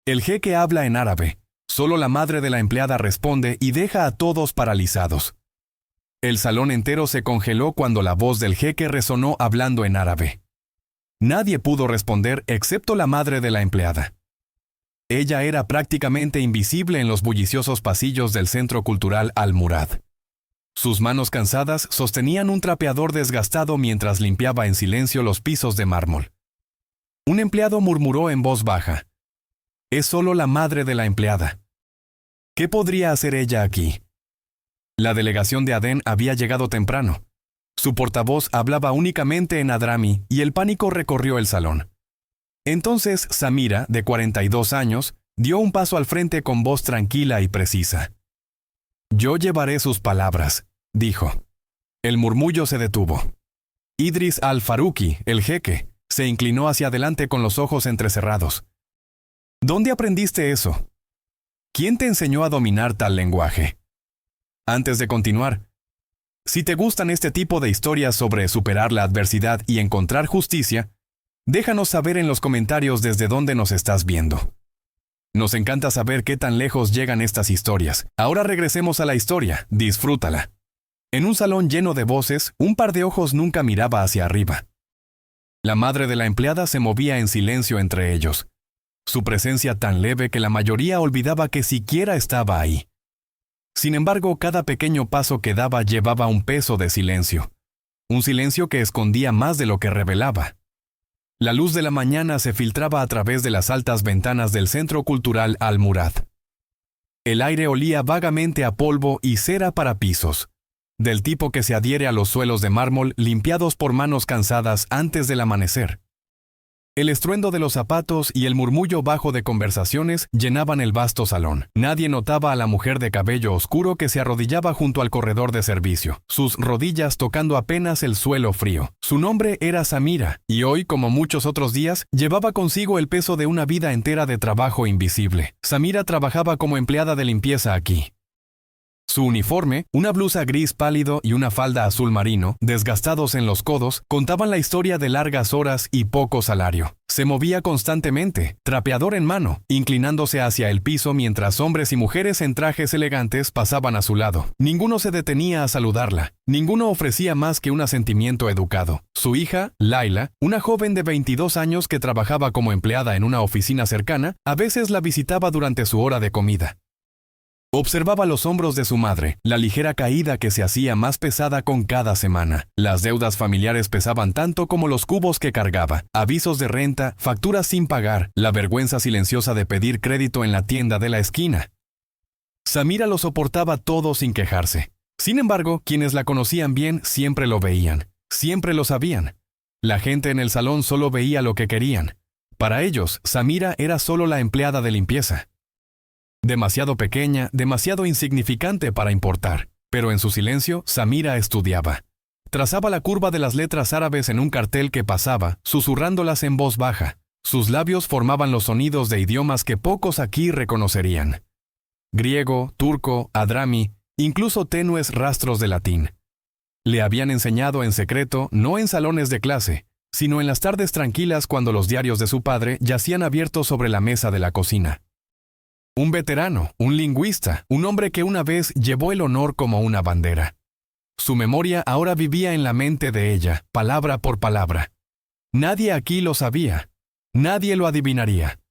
El jeque habla en árabe. Solo la madre de la empleada responde y deja a todos paralizados. El salón entero se congeló cuando la voz del jeque resonó hablando en árabe. Nadie pudo responder excepto la madre de la empleada. Ella era prácticamente invisible en los bulliciosos pasillos del Centro Cultural Al-Murad. Sus manos cansadas sostenían un trapeador desgastado mientras limpiaba en silencio los pisos de mármol. Un empleado murmuró en voz baja. «Es solo la madre de la empleada. ¿Qué podría hacer ella aquí?» La delegación de Adén había llegado temprano. Su portavoz hablaba únicamente en adrami y el pánico recorrió el salón. Entonces Samira, de 42 años, dio un paso al frente con voz tranquila y precisa. «Yo llevaré sus palabras», dijo. El murmullo se detuvo. Idris al-Faruqi, el jeque, se inclinó hacia adelante con los ojos entrecerrados. «¿Dónde aprendiste eso? ¿Quién te enseñó a dominar tal lenguaje?» Antes de continuar, si te gustan este tipo de historias sobre superar la adversidad y encontrar justicia, déjanos saber en los comentarios desde dónde nos estás viendo. Nos encanta saber qué tan lejos llegan estas historias. Ahora regresemos a la historia, disfrútala. En un salón lleno de voces, un par de ojos nunca miraba hacia arriba. La madre de la empleada se movía en silencio entre ellos. Su presencia tan leve que la mayoría olvidaba que siquiera estaba ahí. Sin embargo, cada pequeño paso que daba llevaba un peso de silencio. Un silencio que escondía más de lo que revelaba. La luz de la mañana se filtraba a través de las altas ventanas del Centro Cultural Al-Murad. El aire olía vagamente a polvo y cera para pisos, del tipo que se adhiere a los suelos de mármol limpiados por manos cansadas antes del amanecer. El estruendo de los zapatos y el murmullo bajo de conversaciones llenaban el vasto salón. Nadie notaba a la mujer de cabello oscuro que se arrodillaba junto al corredor de servicio, sus rodillas tocando apenas el suelo frío. Su nombre era Samira, y hoy, como muchos otros días, llevaba consigo el peso de una vida entera de trabajo invisible. Samira trabajaba como empleada de limpieza aquí. Su uniforme, una blusa gris pálido y una falda azul marino, desgastados en los codos, contaban la historia de largas horas y poco salario. Se movía constantemente, trapeador en mano, inclinándose hacia el piso mientras hombres y mujeres en trajes elegantes pasaban a su lado. Ninguno se detenía a saludarla. Ninguno ofrecía más que un asentimiento educado. Su hija, Laila, una joven de 22 años que trabajaba como empleada en una oficina cercana, a veces la visitaba durante su hora de comida. Observaba los hombros de su madre, la ligera caída que se hacía más pesada con cada semana. Las deudas familiares pesaban tanto como los cubos que cargaba, avisos de renta, facturas sin pagar, la vergüenza silenciosa de pedir crédito en la tienda de la esquina. Samira lo soportaba todo sin quejarse. Sin embargo, quienes la conocían bien siempre lo veían, siempre lo sabían. La gente en el salón solo veía lo que querían. Para ellos, Samira era solo la empleada de limpieza. Demasiado pequeña, demasiado insignificante para importar. Pero en su silencio, Samira estudiaba. Trazaba la curva de las letras árabes en un cartel que pasaba, susurrándolas en voz baja. Sus labios formaban los sonidos de idiomas que pocos aquí reconocerían. Griego, turco, adrami, incluso tenues rastros de latín. Le habían enseñado en secreto, no en salones de clase, sino en las tardes tranquilas cuando los diarios de su padre yacían abiertos sobre la mesa de la cocina. Un veterano, un lingüista, un hombre que una vez llevó el honor como una bandera. Su memoria ahora vivía en la mente de ella, palabra por palabra. Nadie aquí lo sabía. Nadie lo adivinaría.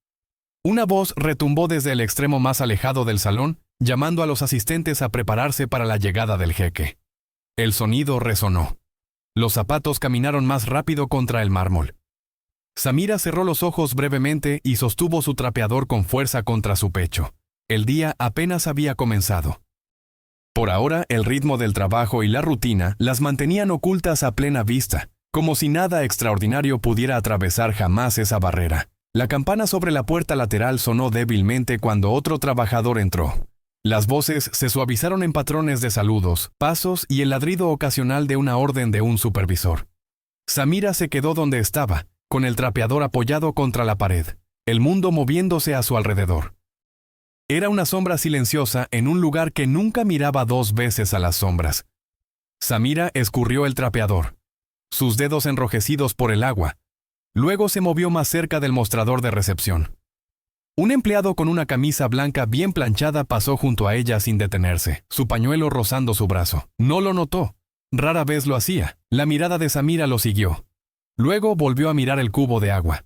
Una voz retumbó desde el extremo más alejado del salón, llamando a los asistentes a prepararse para la llegada del jeque. El sonido resonó. Los zapatos caminaron más rápido contra el mármol. Samira cerró los ojos brevemente y sostuvo su trapeador con fuerza contra su pecho. El día apenas había comenzado. Por ahora, el ritmo del trabajo y la rutina las mantenían ocultas a plena vista, como si nada extraordinario pudiera atravesar jamás esa barrera. La campana sobre la puerta lateral sonó débilmente cuando otro trabajador entró. Las voces se suavizaron en patrones de saludos, pasos y el ladrido ocasional de una orden de un supervisor. Samira se quedó donde estaba, con el trapeador apoyado contra la pared, el mundo moviéndose a su alrededor. Era una sombra silenciosa en un lugar que nunca miraba dos veces a las sombras. Samira escurrió el trapeador, sus dedos enrojecidos por el agua. Luego se movió más cerca del mostrador de recepción. Un empleado con una camisa blanca bien planchada pasó junto a ella sin detenerse, su pañuelo rozando su brazo. No lo notó. Rara vez lo hacía. La mirada de Samira lo siguió. Luego volvió a mirar el cubo de agua.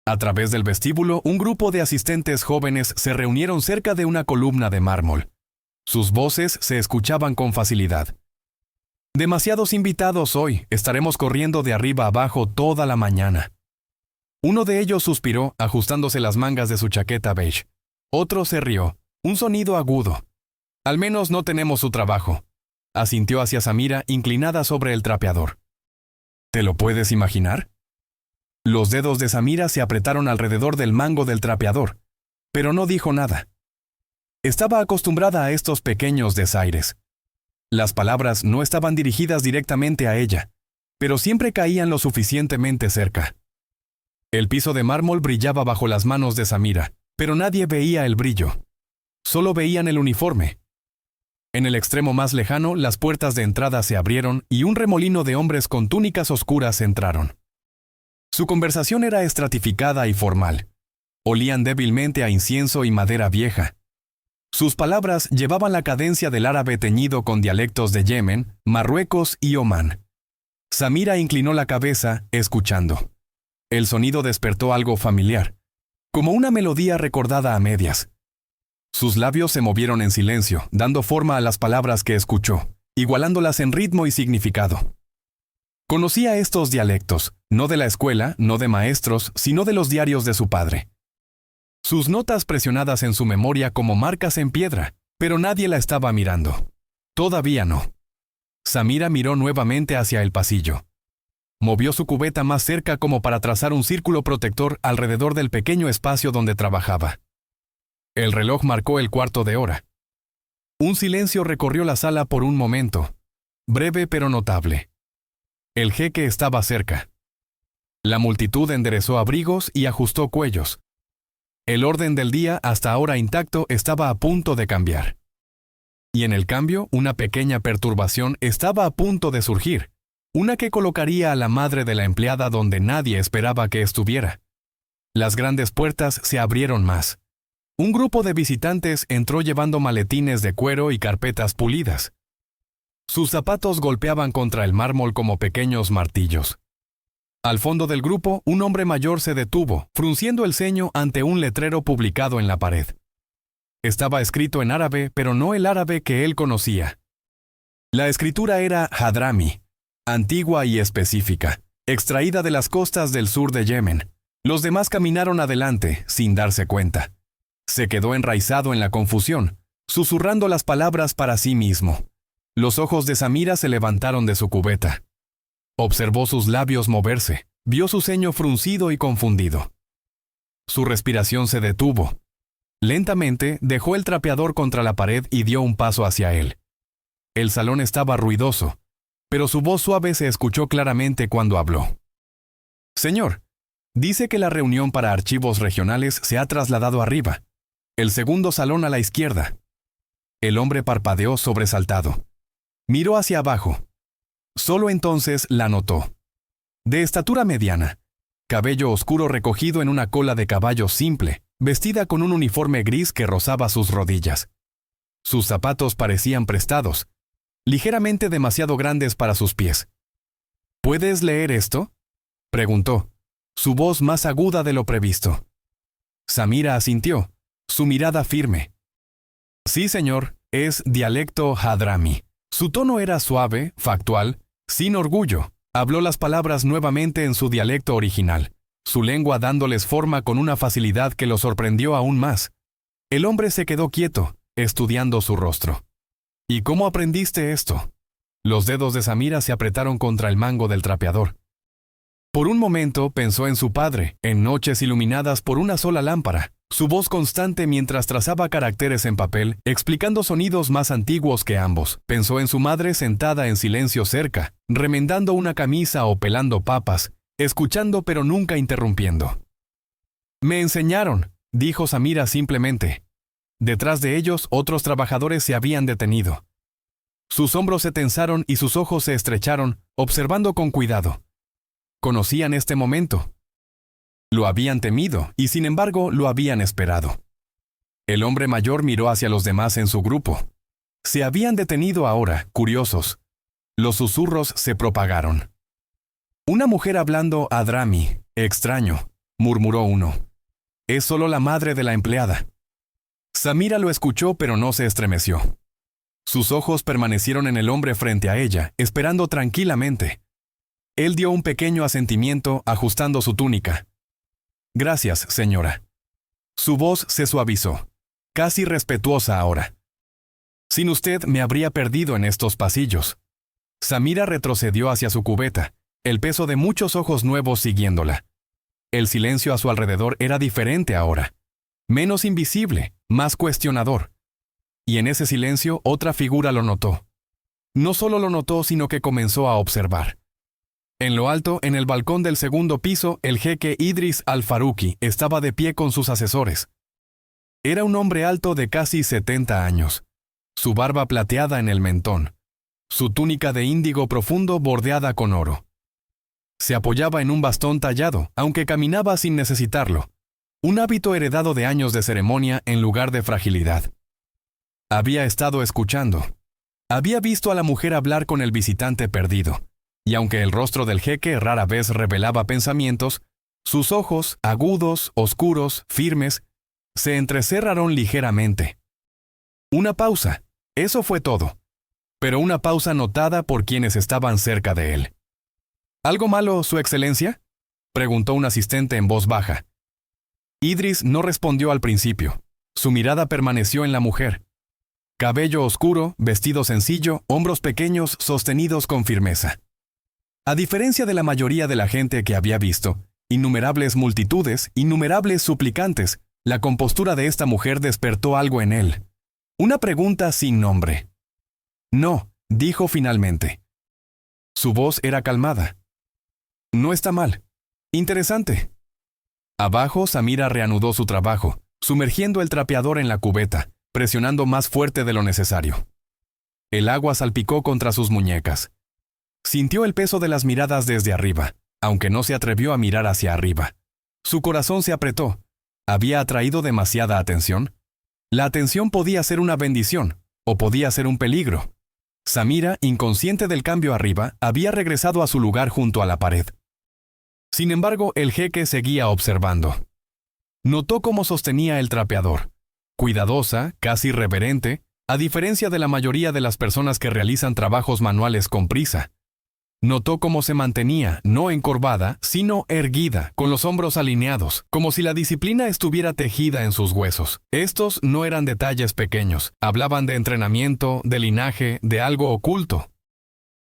A través del vestíbulo, un grupo de asistentes jóvenes se reunieron cerca de una columna de mármol. Sus voces se escuchaban con facilidad. Demasiados invitados hoy, estaremos corriendo de arriba abajo toda la mañana. Uno de ellos suspiró, ajustándose las mangas de su chaqueta beige. Otro se rió, un sonido agudo. Al menos no tenemos su trabajo. Asintió hacia Samira, inclinada sobre el trapeador. ¿Te lo puedes imaginar? Los dedos de Samira se apretaron alrededor del mango del trapeador, pero no dijo nada. Estaba acostumbrada a estos pequeños desaires. Las palabras no estaban dirigidas directamente a ella, pero siempre caían lo suficientemente cerca. El piso de mármol brillaba bajo las manos de Samira, pero nadie veía el brillo. Solo veían el uniforme. En el extremo más lejano, las puertas de entrada se abrieron y un remolino de hombres con túnicas oscuras entraron. Su conversación era estratificada y formal. Olían débilmente a incienso y madera vieja. Sus palabras llevaban la cadencia del árabe teñido con dialectos de Yemen, Marruecos y Omán. Samira inclinó la cabeza, escuchando. El sonido despertó algo familiar, como una melodía recordada a medias. Sus labios se movieron en silencio, dando forma a las palabras que escuchó, igualándolas en ritmo y significado. Conocía estos dialectos, no de la escuela, no de maestros, sino de los diarios de su padre. Sus notas presionadas en su memoria como marcas en piedra, pero nadie la estaba mirando. Todavía no. Samira miró nuevamente hacia el pasillo. Movió su cubeta más cerca como para trazar un círculo protector alrededor del pequeño espacio donde trabajaba. El reloj marcó el cuarto de hora. Un silencio recorrió la sala por un momento, breve pero notable. El jeque estaba cerca. La multitud enderezó abrigos y ajustó cuellos. El orden del día, hasta ahora intacto, estaba a punto de cambiar. Y en el cambio, una pequeña perturbación estaba a punto de surgir, una que colocaría a la madre de la empleada donde nadie esperaba que estuviera. Las grandes puertas se abrieron más. Un grupo de visitantes entró llevando maletines de cuero y carpetas pulidas. Sus zapatos golpeaban contra el mármol como pequeños martillos. Al fondo del grupo, un hombre mayor se detuvo, frunciendo el ceño ante un letrero publicado en la pared. Estaba escrito en árabe, pero no el árabe que él conocía. La escritura era Hadrami, antigua y específica, extraída de las costas del sur de Yemen. Los demás caminaron adelante, sin darse cuenta. Se quedó enraizado en la confusión, susurrando las palabras para sí mismo. Los ojos de Samira se levantaron de su cubeta. Observó sus labios moverse, vio su ceño fruncido y confundido. Su respiración se detuvo. Lentamente dejó el trapeador contra la pared y dio un paso hacia él. El salón estaba ruidoso, pero su voz suave se escuchó claramente cuando habló. Señor, dice que la reunión para archivos regionales se ha trasladado arriba. El segundo salón a la izquierda. El hombre parpadeó sobresaltado. Miró hacia abajo. Solo entonces la notó. De estatura mediana, cabello oscuro recogido en una cola de caballo simple, vestida con un uniforme gris que rozaba sus rodillas. Sus zapatos parecían prestados, ligeramente demasiado grandes para sus pies. ¿Puedes leer esto?, preguntó, su voz más aguda de lo previsto. Samira asintió, su mirada firme. Sí, señor, es dialecto Hadrami. Su tono era suave, factual, sin orgullo. Habló las palabras nuevamente en su dialecto original, su lengua dándoles forma con una facilidad que lo sorprendió aún más. El hombre se quedó quieto, estudiando su rostro. ¿Y cómo aprendiste esto? Los dedos de Samira se apretaron contra el mango del trapeador. Por un momento pensó en su padre, en noches iluminadas por una sola lámpara, su voz constante mientras trazaba caracteres en papel, explicando sonidos más antiguos que ambos. Pensó en su madre sentada en silencio cerca, remendando una camisa o pelando papas, escuchando pero nunca interrumpiendo. Me enseñaron, dijo Samira simplemente. Detrás de ellos, otros trabajadores se habían detenido. Sus hombros se tensaron y sus ojos se estrecharon, observando con cuidado. Conocían este momento. Lo habían temido y sin embargo lo habían esperado. El hombre mayor miró hacia los demás en su grupo. Se habían detenido ahora, curiosos. Los susurros se propagaron. Una mujer hablando a Drami, extraño, murmuró uno. Es solo la madre de la empleada. Samira lo escuchó pero no se estremeció. Sus ojos permanecieron en el hombre frente a ella, esperando tranquilamente. Él dio un pequeño asentimiento ajustando su túnica. Gracias, señora. Su voz se suavizó, casi respetuosa ahora. Sin usted me habría perdido en estos pasillos. Samira retrocedió hacia su cubeta, el peso de muchos ojos nuevos siguiéndola. El silencio a su alrededor era diferente ahora. Menos invisible, más cuestionador. Y en ese silencio otra figura lo notó. No solo lo notó, sino que comenzó a observar. En lo alto, en el balcón del segundo piso, el jeque Idris al-Faruqi estaba de pie con sus asesores. Era un hombre alto de casi 70 años. Su barba plateada en el mentón. Su túnica de índigo profundo bordeada con oro. Se apoyaba en un bastón tallado, aunque caminaba sin necesitarlo. Un hábito heredado de años de ceremonia en lugar de fragilidad. Había estado escuchando. Había visto a la mujer hablar con el visitante perdido. Y aunque el rostro del jeque rara vez revelaba pensamientos, sus ojos, agudos, oscuros, firmes, se entrecerraron ligeramente. Una pausa, eso fue todo. Pero una pausa notada por quienes estaban cerca de él. ¿Algo malo, Su Excelencia?, preguntó un asistente en voz baja. Idris no respondió al principio. Su mirada permaneció en la mujer. Cabello oscuro, vestido sencillo, hombros pequeños sostenidos con firmeza. A diferencia de la mayoría de la gente que había visto, innumerables multitudes, innumerables suplicantes, la compostura de esta mujer despertó algo en él. Una pregunta sin nombre. No, dijo finalmente. Su voz era calmada. No está mal. Interesante. Abajo, Samira reanudó su trabajo, sumergiendo el trapeador en la cubeta, presionando más fuerte de lo necesario. El agua salpicó contra sus muñecas. Sintió el peso de las miradas desde arriba, aunque no se atrevió a mirar hacia arriba. Su corazón se apretó. ¿Había atraído demasiada atención? La atención podía ser una bendición, o podía ser un peligro. Samira, inconsciente del cambio arriba, había regresado a su lugar junto a la pared. Sin embargo, el jeque seguía observando. Notó cómo sostenía el trapeador. Cuidadosa, casi reverente, a diferencia de la mayoría de las personas que realizan trabajos manuales con prisa. Notó cómo se mantenía, no encorvada, sino erguida, con los hombros alineados, como si la disciplina estuviera tejida en sus huesos. Estos no eran detalles pequeños, hablaban de entrenamiento, de linaje, de algo oculto.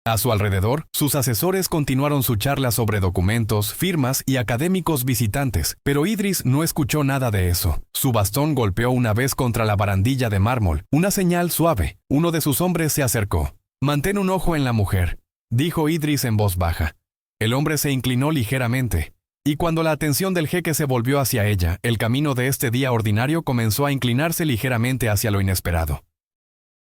A su alrededor, sus asesores continuaron su charla sobre documentos, firmas y académicos visitantes, pero Idris no escuchó nada de eso. Su bastón golpeó una vez contra la barandilla de mármol, una señal suave. Uno de sus hombres se acercó. «Mantén un ojo en la mujer», dijo Idris en voz baja. El hombre se inclinó ligeramente, y cuando la atención del jeque se volvió hacia ella, el camino de este día ordinario comenzó a inclinarse ligeramente hacia lo inesperado.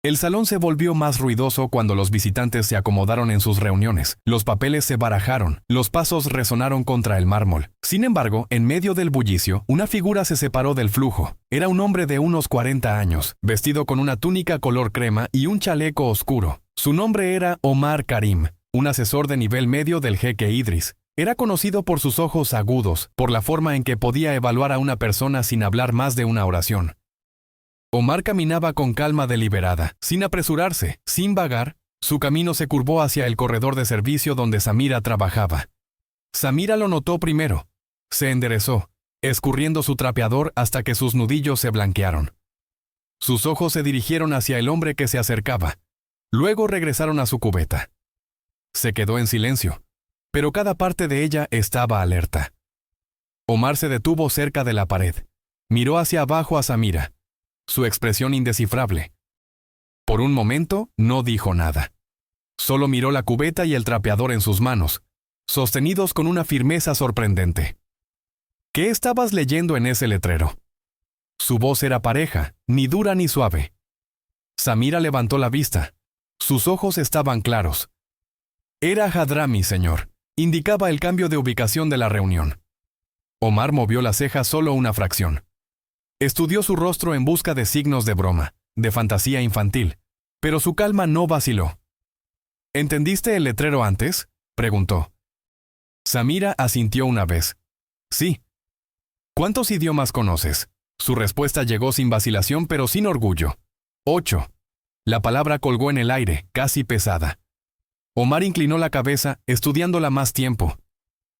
El salón se volvió más ruidoso cuando los visitantes se acomodaron en sus reuniones. Los papeles se barajaron, los pasos resonaron contra el mármol. Sin embargo, en medio del bullicio, una figura se separó del flujo. Era un hombre de unos 40 años, vestido con una túnica color crema y un chaleco oscuro. Su nombre era Omar Karim, un asesor de nivel medio del jeque Idris. Era conocido por sus ojos agudos, por la forma en que podía evaluar a una persona sin hablar más de una oración. Omar caminaba con calma deliberada, sin apresurarse, sin vagar. Su camino se curvó hacia el corredor de servicio donde Samira trabajaba. Samira lo notó primero. Se enderezó, escurriendo su trapeador hasta que sus nudillos se blanquearon. Sus ojos se dirigieron hacia el hombre que se acercaba. Luego regresaron a su cubeta. Se quedó en silencio, pero cada parte de ella estaba alerta. Omar se detuvo cerca de la pared. Miró hacia abajo a Samira. Su expresión indescifrable. Por un momento, no dijo nada. Solo miró la cubeta y el trapeador en sus manos, sostenidos con una firmeza sorprendente. ¿Qué estabas leyendo en ese letrero? Su voz era pareja, ni dura ni suave. Samira levantó la vista. Sus ojos estaban claros. Era Hadrami, señor. Indicaba el cambio de ubicación de la reunión. Omar movió la ceja solo una fracción. Estudió su rostro en busca de signos de broma, de fantasía infantil, pero su calma no vaciló. ¿Entendiste el letrero antes?, preguntó. Samira asintió una vez. Sí. ¿Cuántos idiomas conoces? Su respuesta llegó sin vacilación pero sin orgullo. 8. La palabra colgó en el aire, casi pesada. Omar inclinó la cabeza, estudiándola más tiempo.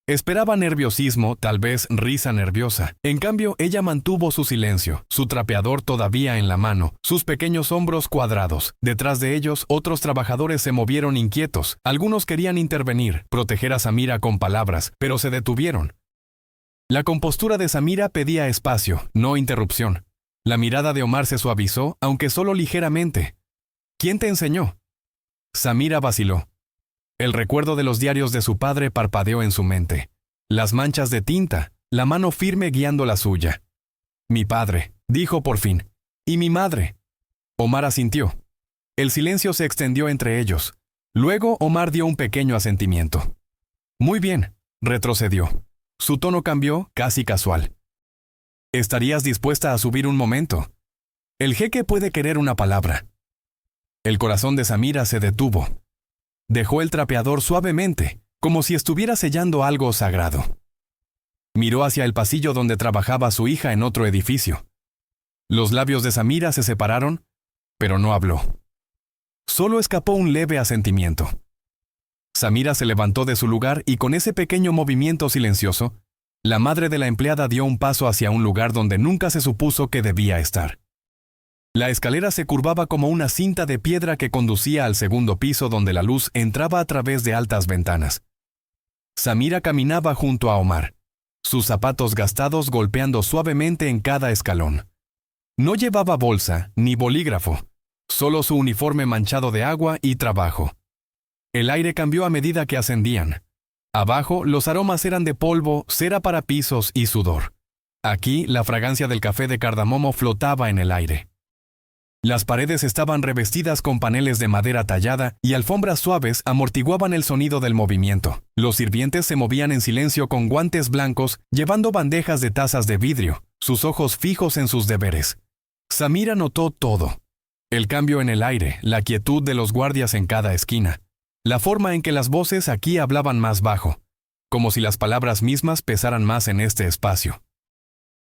Esperaba nerviosismo, tal vez risa nerviosa. En cambio, ella mantuvo su silencio, su trapeador todavía en la mano, sus pequeños hombros cuadrados. Detrás de ellos, otros trabajadores se movieron inquietos. Algunos querían intervenir, proteger a Samira con palabras, pero se detuvieron. La compostura de Samira pedía espacio, no interrupción. La mirada de Omar se suavizó, aunque solo ligeramente. ¿Quién te enseñó? Samira vaciló. El recuerdo de los diarios de su padre parpadeó en su mente. Las manchas de tinta, la mano firme guiando la suya. Mi padre, dijo por fin. ¿Y mi madre? Omar asintió. El silencio se extendió entre ellos. Luego Omar dio un pequeño asentimiento. Muy bien, retrocedió. Su tono cambió, casi casual. ¿Estarías dispuesta a subir un momento? El jeque puede querer una palabra. El corazón de Samira se detuvo. Dejó el trapeador suavemente, como si estuviera sellando algo sagrado. Miró hacia el pasillo donde trabajaba su hija en otro edificio. Los labios de Samira se separaron, pero no habló. Solo escapó un leve asentimiento. Samira se levantó de su lugar y con ese pequeño movimiento silencioso, la madre de la empleada dio un paso hacia un lugar donde nunca se supuso que debía estar. La escalera se curvaba como una cinta de piedra que conducía al segundo piso donde la luz entraba a través de altas ventanas. Samira caminaba junto a Omar, sus zapatos gastados golpeando suavemente en cada escalón. No llevaba bolsa ni bolígrafo, solo su uniforme manchado de agua y trabajo. El aire cambió a medida que ascendían. Abajo, los aromas eran de polvo, cera para pisos y sudor. Aquí, la fragancia del café de cardamomo flotaba en el aire. Las paredes estaban revestidas con paneles de madera tallada y alfombras suaves amortiguaban el sonido del movimiento. Los sirvientes se movían en silencio con guantes blancos, llevando bandejas de tazas de vidrio, sus ojos fijos en sus deberes. Samira notó todo. El cambio en el aire, la quietud de los guardias en cada esquina. La forma en que las voces aquí hablaban más bajo, como si las palabras mismas pesaran más en este espacio.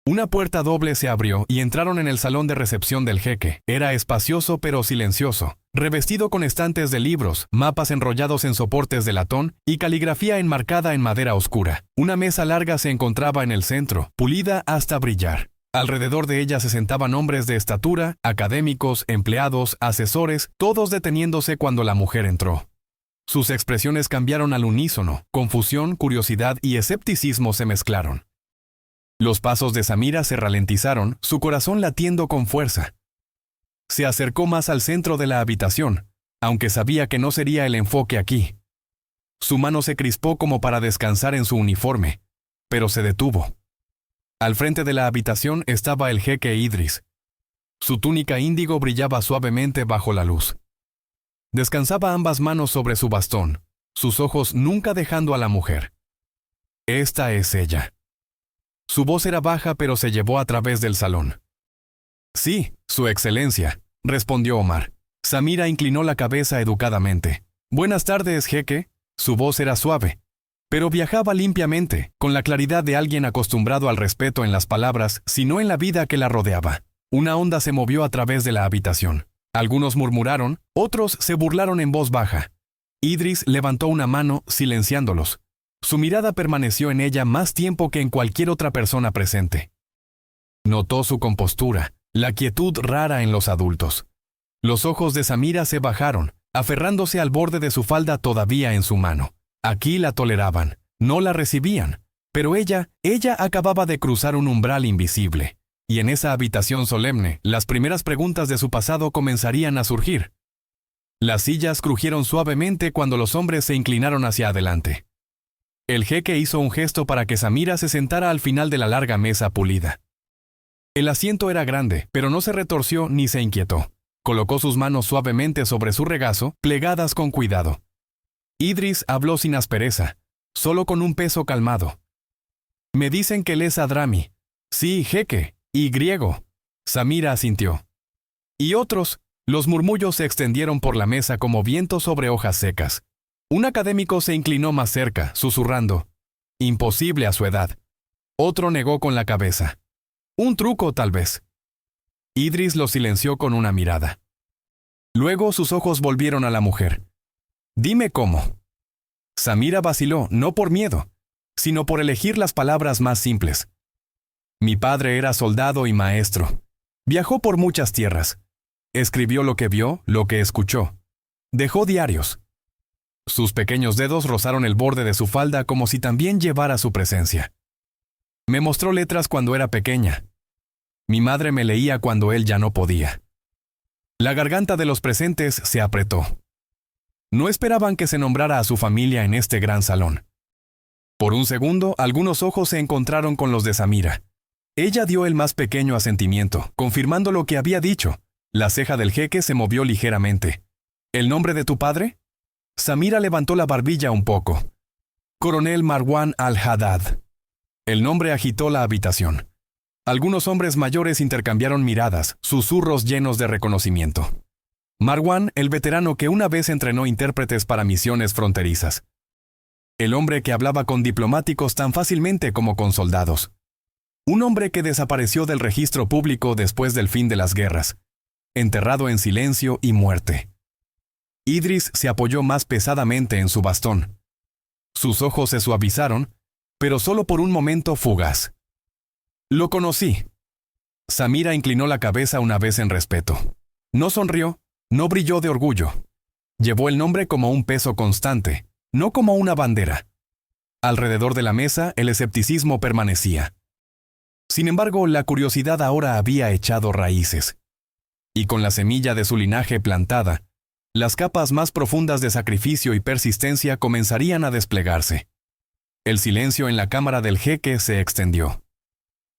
Una puerta doble se abrió y entraron en el salón de recepción del jeque. Era espacioso pero silencioso, revestido con estantes de libros, mapas enrollados en soportes de latón y caligrafía enmarcada en madera oscura. Una mesa larga se encontraba en el centro, pulida hasta brillar. Alrededor de ella se sentaban hombres de estatura, académicos, empleados, asesores, todos deteniéndose cuando la mujer entró. Sus expresiones cambiaron al unísono, confusión, curiosidad y escepticismo se mezclaron. Los pasos de Samira se ralentizaron, su corazón latiendo con fuerza. Se acercó más al centro de la habitación, aunque sabía que no sería el enfoque aquí. Su mano se crispó como para descansar en su uniforme, pero se detuvo. Al frente de la habitación estaba el jeque Idris. Su túnica índigo brillaba suavemente bajo la luz. Descansaba ambas manos sobre su bastón, sus ojos nunca dejando a la mujer. Esta es ella. Su voz era baja pero se llevó a través del salón. Sí, Su Excelencia, respondió Omar. Samira inclinó la cabeza educadamente. Buenas tardes, jeque. Su voz era suave, pero viajaba limpiamente, con la claridad de alguien acostumbrado al respeto en las palabras, sino en la vida que la rodeaba. Una onda se movió a través de la habitación. Algunos murmuraron, otros se burlaron en voz baja. Idris levantó una mano, silenciándolos. Su mirada permaneció en ella más tiempo que en cualquier otra persona presente. Notó su compostura, la quietud rara en los adultos. Los ojos de Samira se bajaron, aferrándose al borde de su falda todavía en su mano. Aquí la toleraban, no la recibían, pero ella acababa de cruzar un umbral invisible. Y en esa habitación solemne, las primeras preguntas de su pasado comenzarían a surgir. Las sillas crujieron suavemente cuando los hombres se inclinaron hacia adelante. El jeque hizo un gesto para que Samira se sentara al final de la larga mesa pulida. El asiento era grande, pero no se retorció ni se inquietó. Colocó sus manos suavemente sobre su regazo, plegadas con cuidado. Idris habló sin aspereza, solo con un peso calmado. Me dicen que lees Adrami. Sí, jeque, y griego. Samira asintió. Y otros. Los murmullos se extendieron por la mesa como viento sobre hojas secas. Un académico se inclinó más cerca, susurrando. Imposible a su edad. Otro negó con la cabeza. Un truco, tal vez. Idris lo silenció con una mirada. Luego sus ojos volvieron a la mujer. Dime cómo. Samira vaciló, no por miedo, sino por elegir las palabras más simples. Mi padre era soldado y maestro. Viajó por muchas tierras. Escribió lo que vio, lo que escuchó. Dejó diarios. Sus pequeños dedos rozaron el borde de su falda como si también llevara su presencia. Me mostró letras cuando era pequeña. Mi madre me leía cuando él ya no podía. La garganta de los presentes se apretó. No esperaban que se nombrara a su familia en este gran salón. Por un segundo, algunos ojos se encontraron con los de Samira. Ella dio el más pequeño asentimiento, confirmando lo que había dicho. La ceja del jeque se movió ligeramente. ¿El nombre de tu padre? Samira levantó la barbilla un poco. Coronel Marwan al-Haddad. El nombre agitó la habitación. Algunos hombres mayores intercambiaron miradas, susurros llenos de reconocimiento. Marwan, el veterano que una vez entrenó intérpretes para misiones fronterizas. El hombre que hablaba con diplomáticos tan fácilmente como con soldados. Un hombre que desapareció del registro público después del fin de las guerras, enterrado en silencio y muerte. Idris se apoyó más pesadamente en su bastón. Sus ojos se suavizaron, pero solo por un momento fugaz. Lo conocí. Samira inclinó la cabeza una vez en respeto. No sonrió, no brilló de orgullo. Llevó el nombre como un peso constante, no como una bandera. Alrededor de la mesa, el escepticismo permanecía. Sin embargo, la curiosidad ahora había echado raíces. Y con la semilla de su linaje plantada, las capas más profundas de sacrificio y persistencia comenzarían a desplegarse. El silencio en la cámara del jeque se extendió.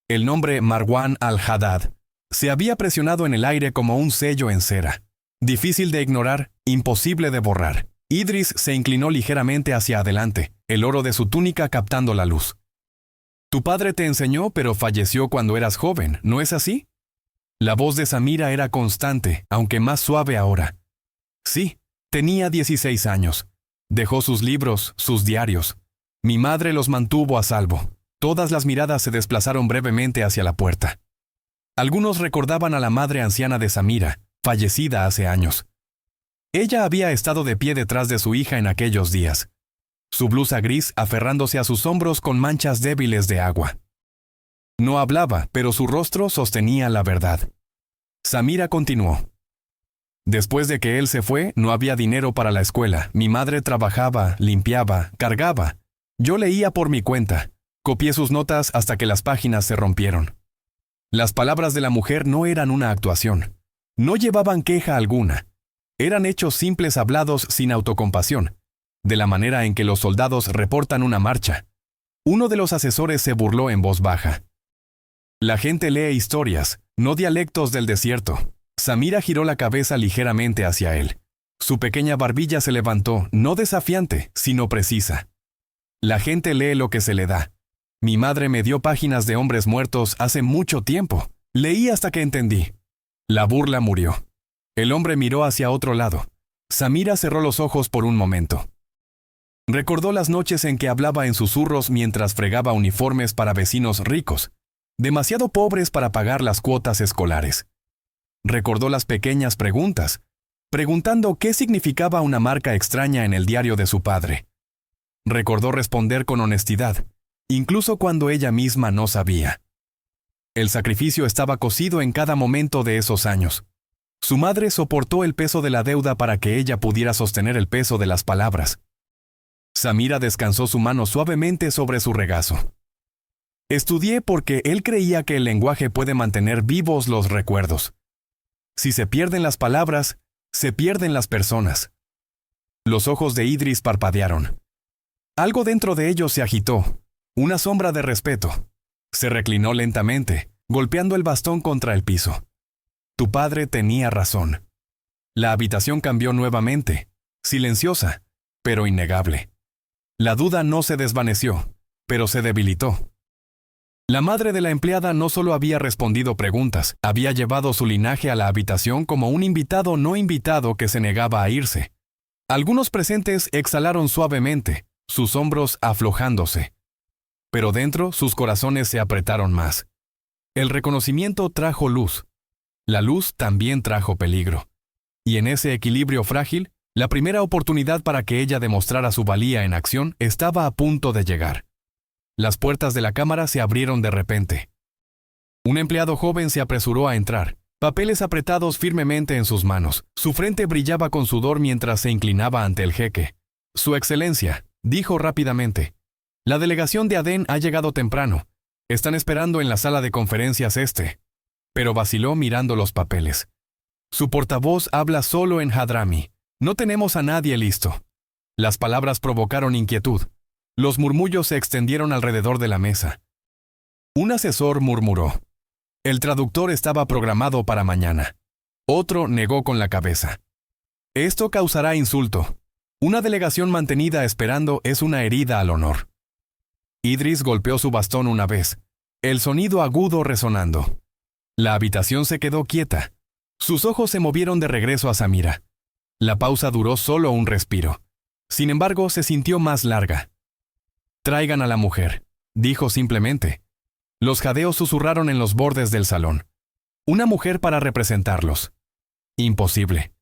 El nombre Marwan al-Haddad se había presionado en el aire como un sello en cera. Difícil de ignorar, imposible de borrar. Idris se inclinó ligeramente hacia adelante, el oro de su túnica captando la luz. Tu padre te enseñó, pero falleció cuando eras joven, ¿no es así? La voz de Samira era constante, aunque más suave ahora. Sí, tenía 16 años. Dejó sus libros, sus diarios. Mi madre los mantuvo a salvo. Todas las miradas se desplazaron brevemente hacia la puerta. Algunos recordaban a la madre anciana de Samira, fallecida hace años. Ella había estado de pie detrás de su hija en aquellos días. Su blusa gris aferrándose a sus hombros con manchas débiles de agua. No hablaba, pero su rostro sostenía la verdad. Samira continuó. Después de que él se fue, no había dinero para la escuela. Mi madre trabajaba, limpiaba, cargaba. Yo leía por mi cuenta. Copié sus notas hasta que las páginas se rompieron. Las palabras de la mujer no eran una actuación. No llevaban queja alguna. Eran hechos simples hablados sin autocompasión, de la manera en que los soldados reportan una marcha. Uno de los asesores se burló en voz baja. La gente lee historias, no dialectos del desierto. Samira giró la cabeza ligeramente hacia él. Su pequeña barbilla se levantó, no desafiante, sino precisa. La gente lee lo que se le da. Mi madre me dio páginas de hombres muertos hace mucho tiempo. Leí hasta que entendí. La burla murió. El hombre miró hacia otro lado. Samira cerró los ojos por un momento. Recordó las noches en que hablaba en susurros mientras fregaba uniformes para vecinos ricos, demasiado pobres para pagar las cuotas escolares. Recordó las pequeñas preguntas, preguntando qué significaba una marca extraña en el diario de su padre. Recordó responder con honestidad, incluso cuando ella misma no sabía. El sacrificio estaba cosido en cada momento de esos años. Su madre soportó el peso de la deuda para que ella pudiera sostener el peso de las palabras. Samira descansó su mano suavemente sobre su regazo. Estudié porque él creía que el lenguaje puede mantener vivos los recuerdos. Si se pierden las palabras, se pierden las personas. Los ojos de Idris parpadearon. Algo dentro de ellos se agitó, una sombra de respeto. Se reclinó lentamente, golpeando el bastón contra el piso. Tu padre tenía razón. La habitación cambió nuevamente, silenciosa, pero innegable. La duda no se desvaneció, pero se debilitó. La madre de la empleada no solo había respondido preguntas, había llevado su linaje a la habitación como un invitado no invitado que se negaba a irse. Algunos presentes exhalaron suavemente, sus hombros aflojándose. Pero dentro sus corazones se apretaron más. El reconocimiento trajo luz. La luz también trajo peligro. Y en ese equilibrio frágil, la primera oportunidad para que ella demostrara su valía en acción estaba a punto de llegar. Las puertas de la cámara se abrieron de repente. Un empleado joven se apresuró a entrar, papeles apretados firmemente en sus manos. Su frente brillaba con sudor mientras se inclinaba ante el jeque. «Su excelencia», dijo rápidamente. «La delegación de Adén ha llegado temprano. Están esperando en la sala de conferencias este». Pero vaciló mirando los papeles. Su portavoz habla solo en Hadrami. No tenemos a nadie listo. Las palabras provocaron inquietud. Los murmullos se extendieron alrededor de la mesa. Un asesor murmuró. El traductor estaba programado para mañana. Otro negó con la cabeza. Esto causará insulto. Una delegación mantenida esperando es una herida al honor. Idris golpeó su bastón una vez, el sonido agudo resonando. La habitación se quedó quieta. Sus ojos se movieron de regreso a Samira. La pausa duró solo un respiro. Sin embargo, se sintió más larga. «Traigan a la mujer», dijo simplemente. Los jadeos susurraron en los bordes del salón. Una mujer para representarlos. Imposible.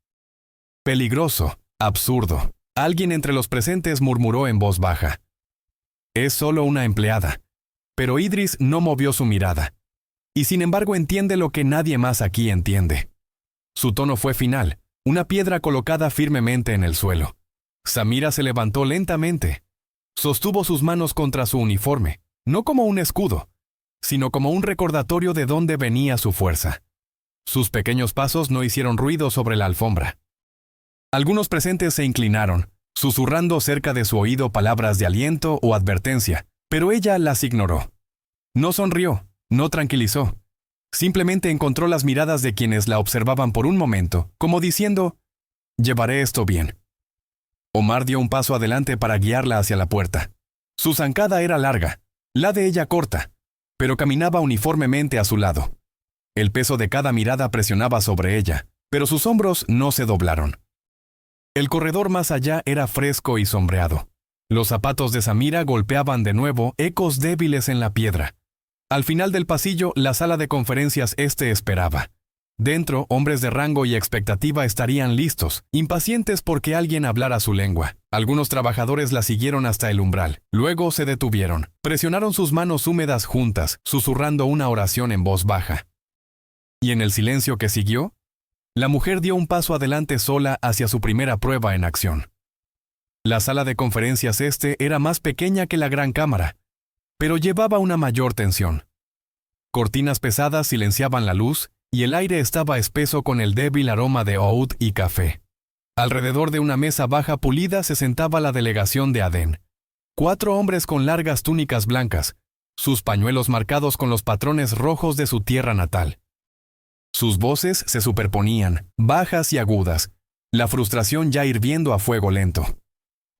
Peligroso, absurdo. Alguien entre los presentes murmuró en voz baja. «Es solo una empleada». Pero Idris no movió su mirada. Y sin embargo entiende lo que nadie más aquí entiende. Su tono fue final, una piedra colocada firmemente en el suelo. Samira se levantó lentamente. Sostuvo sus manos contra su uniforme, no como un escudo, sino como un recordatorio de dónde venía su fuerza. Sus pequeños pasos no hicieron ruido sobre la alfombra. Algunos presentes se inclinaron, susurrando cerca de su oído palabras de aliento o advertencia, pero ella las ignoró. No sonrió, no tranquilizó. Simplemente encontró las miradas de quienes la observaban por un momento, como diciendo, «Llevaré esto bien». Omar dio un paso adelante para guiarla hacia la puerta. Su zancada era larga, la de ella corta, pero caminaba uniformemente a su lado. El peso de cada mirada presionaba sobre ella, pero sus hombros no se doblaron. El corredor más allá era fresco y sombreado. Los zapatos de Samira golpeaban de nuevo ecos débiles en la piedra. Al final del pasillo, la sala de conferencias esperaba. Dentro, hombres de rango y expectativa estarían listos, impacientes porque alguien hablara su lengua. Algunos trabajadores la siguieron hasta el umbral. Luego se detuvieron. Presionaron sus manos húmedas juntas, susurrando una oración en voz baja. Y en el silencio que siguió, la mujer dio un paso adelante sola hacia su primera prueba en acción. La sala de conferencias era más pequeña que la gran cámara, pero llevaba una mayor tensión. Cortinas pesadas silenciaban la luz, y el aire estaba espeso con el débil aroma de oud y café. Alrededor de una mesa baja pulida se sentaba la delegación de Adén. 4 hombres con largas túnicas blancas, sus pañuelos marcados con los patrones rojos de su tierra natal. Sus voces se superponían, bajas y agudas, la frustración ya hirviendo a fuego lento.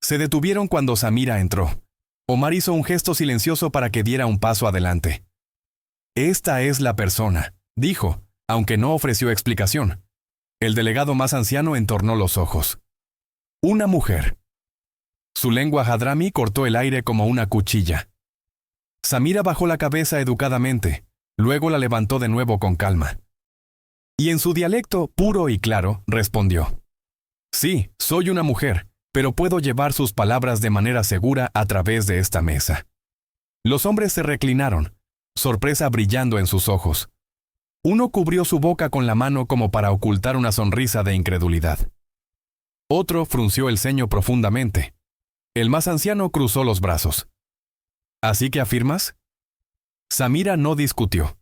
Se detuvieron cuando Samira entró. Omar hizo un gesto silencioso para que diera un paso adelante. «Esta es la persona», dijo, aunque no ofreció explicación. El delegado más anciano entornó los ojos. «Una mujer». Su lengua hadrami cortó el aire como una cuchilla. Samira bajó la cabeza educadamente, luego la levantó de nuevo con calma. Y en su dialecto puro y claro, respondió. «Sí, soy una mujer, pero puedo llevar sus palabras de manera segura a través de esta mesa». Los hombres se reclinaron, sorpresa brillando en sus ojos. Uno cubrió su boca con la mano como para ocultar una sonrisa de incredulidad. Otro frunció el ceño profundamente. El más anciano cruzó los brazos. «¿Así que afirmas?» Samira no discutió.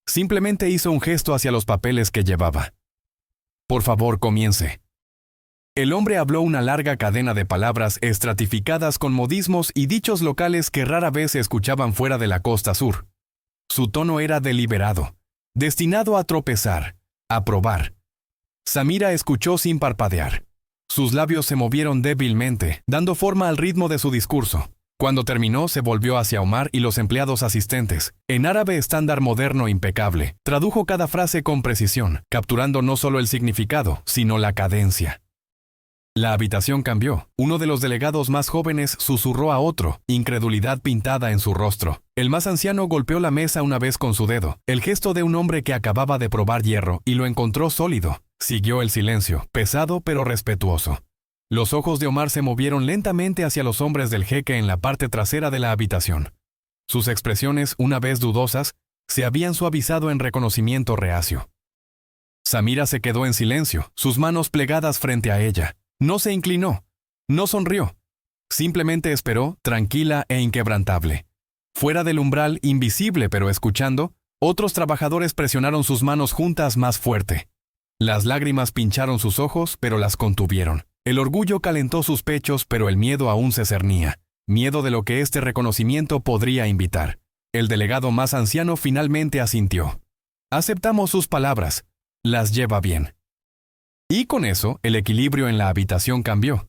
Simplemente hizo un gesto hacia los papeles que llevaba. «Por favor, comience». El hombre habló una larga cadena de palabras estratificadas con modismos y dichos locales que rara vez se escuchaban fuera de la costa sur. Su tono era deliberado, destinado a tropezar, a probar. Samira escuchó sin parpadear. Sus labios se movieron débilmente, dando forma al ritmo de su discurso. Cuando terminó, se volvió hacia Omar y los empleados asistentes. En árabe estándar moderno impecable, tradujo cada frase con precisión, capturando no solo el significado, sino la cadencia. La habitación cambió. Uno de los delegados más jóvenes susurró a otro, incredulidad pintada en su rostro. El más anciano golpeó la mesa una vez con su dedo, el gesto de un hombre que acababa de probar hierro y lo encontró sólido. Siguió el silencio, pesado pero respetuoso. Los ojos de Omar se movieron lentamente hacia los hombres del jeque en la parte trasera de la habitación. Sus expresiones, una vez dudosas, se habían suavizado en reconocimiento reacio. Samira se quedó en silencio, sus manos plegadas frente a ella. No se inclinó, no sonrió. Simplemente esperó, tranquila e inquebrantable. Fuera del umbral, invisible pero escuchando, otros trabajadores presionaron sus manos juntas más fuerte. Las lágrimas pincharon sus ojos, pero las contuvieron. El orgullo calentó sus pechos, pero el miedo aún se cernía. Miedo de lo que este reconocimiento podría invitar. El delegado más anciano finalmente asintió. Aceptamos sus palabras. Las lleva bien. Y con eso, el equilibrio en la habitación cambió.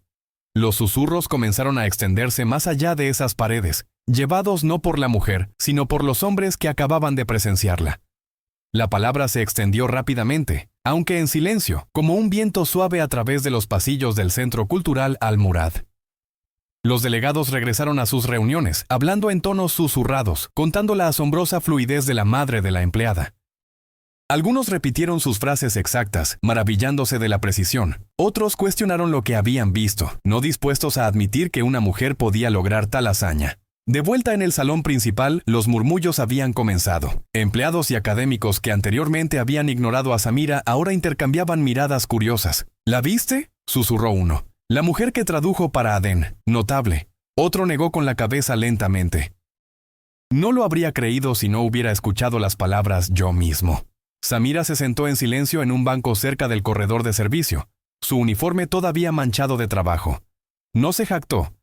Los susurros comenzaron a extenderse más allá de esas paredes, llevados no por la mujer, sino por los hombres que acababan de presenciarla. La palabra se extendió rápidamente, aunque en silencio, como un viento suave a través de los pasillos del Centro Cultural Al-Murad. Los delegados regresaron a sus reuniones, hablando en tonos susurrados, contando la asombrosa fluidez de la madre de la empleada. Algunos repitieron sus frases exactas, maravillándose de la precisión. Otros cuestionaron lo que habían visto, no dispuestos a admitir que una mujer podía lograr tal hazaña. De vuelta en el salón principal, los murmullos habían comenzado. Empleados y académicos que anteriormente habían ignorado a Samira ahora intercambiaban miradas curiosas. ¿La viste?, susurró uno. La mujer que tradujo para Adén. Notable. Otro negó con la cabeza lentamente. No lo habría creído si no hubiera escuchado las palabras yo mismo. Samira se sentó en silencio en un banco cerca del corredor de servicio, su uniforme todavía manchado de trabajo. No se jactó.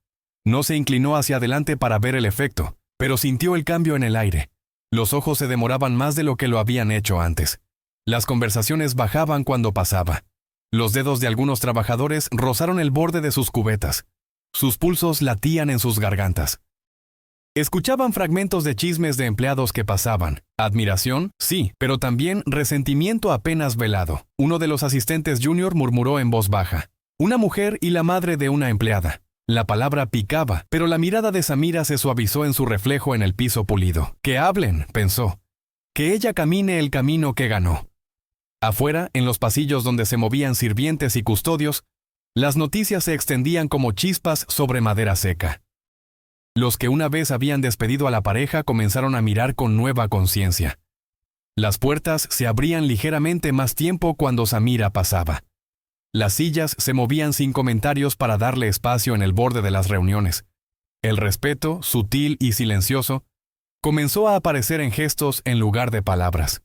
No se inclinó hacia adelante para ver el efecto, pero sintió el cambio en el aire. Los ojos se demoraban más de lo que lo habían hecho antes. Las conversaciones bajaban cuando pasaba. Los dedos de algunos trabajadores rozaron el borde de sus cubetas. Sus pulsos latían en sus gargantas. Escuchaban fragmentos de chismes de empleados que pasaban. Admiración, sí, pero también resentimiento apenas velado. Uno de los asistentes junior murmuró en voz baja. Una mujer y la madre de una empleada. La palabra picaba, pero la mirada de Samira se suavizó en su reflejo en el piso pulido. Que hablen, pensó. Que ella camine el camino que ganó. Afuera, en los pasillos donde se movían sirvientes y custodios, las noticias se extendían como chispas sobre madera seca. Los que una vez habían despedido a la pareja comenzaron a mirar con nueva conciencia. Las puertas se abrían ligeramente más tiempo cuando Samira pasaba. Las sillas se movían sin comentarios para darle espacio en el borde de las reuniones. El respeto, sutil y silencioso, comenzó a aparecer en gestos en lugar de palabras.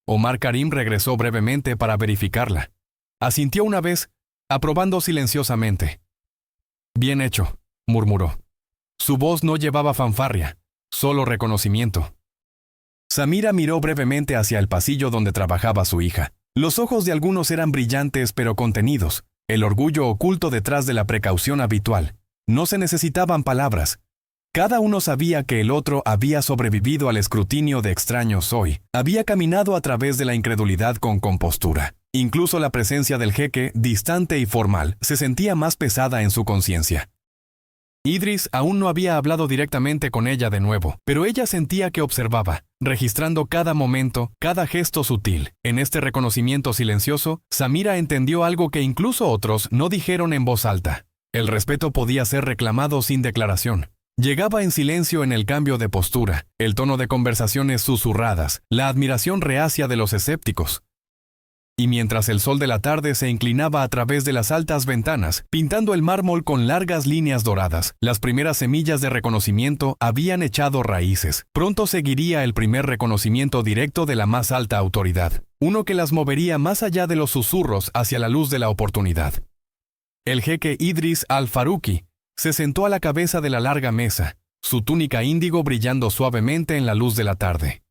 Omar Karim regresó brevemente para verificarla. Asintió una vez, aprobando silenciosamente. Bien hecho, murmuró. Su voz no llevaba fanfarria, solo reconocimiento. Samira miró brevemente hacia el pasillo donde trabajaba su hija. Los ojos de algunos eran brillantes pero contenidos, el orgullo oculto detrás de la precaución habitual. No se necesitaban palabras. Cada uno sabía que el otro había sobrevivido al escrutinio de extraños hoy, había caminado a través de la incredulidad con compostura. Incluso la presencia del jeque, distante y formal, se sentía más pesada en su conciencia. Idris aún no había hablado directamente con ella de nuevo, pero ella sentía que observaba, registrando cada momento, cada gesto sutil. En este reconocimiento silencioso, Samira entendió algo que incluso otros no dijeron en voz alta. El respeto podía ser reclamado sin declaración. Llegaba en silencio en el cambio de postura, el tono de conversaciones susurradas, la admiración reacia de los escépticos. Y mientras el sol de la tarde se inclinaba a través de las altas ventanas, pintando el mármol con largas líneas doradas, las primeras semillas de reconocimiento habían echado raíces. Pronto seguiría el primer reconocimiento directo de la más alta autoridad, uno que las movería más allá de los susurros hacia la luz de la oportunidad. El jeque Idris al-Faruqi se sentó a la cabeza de la larga mesa, su túnica índigo brillando suavemente en la luz de la tarde.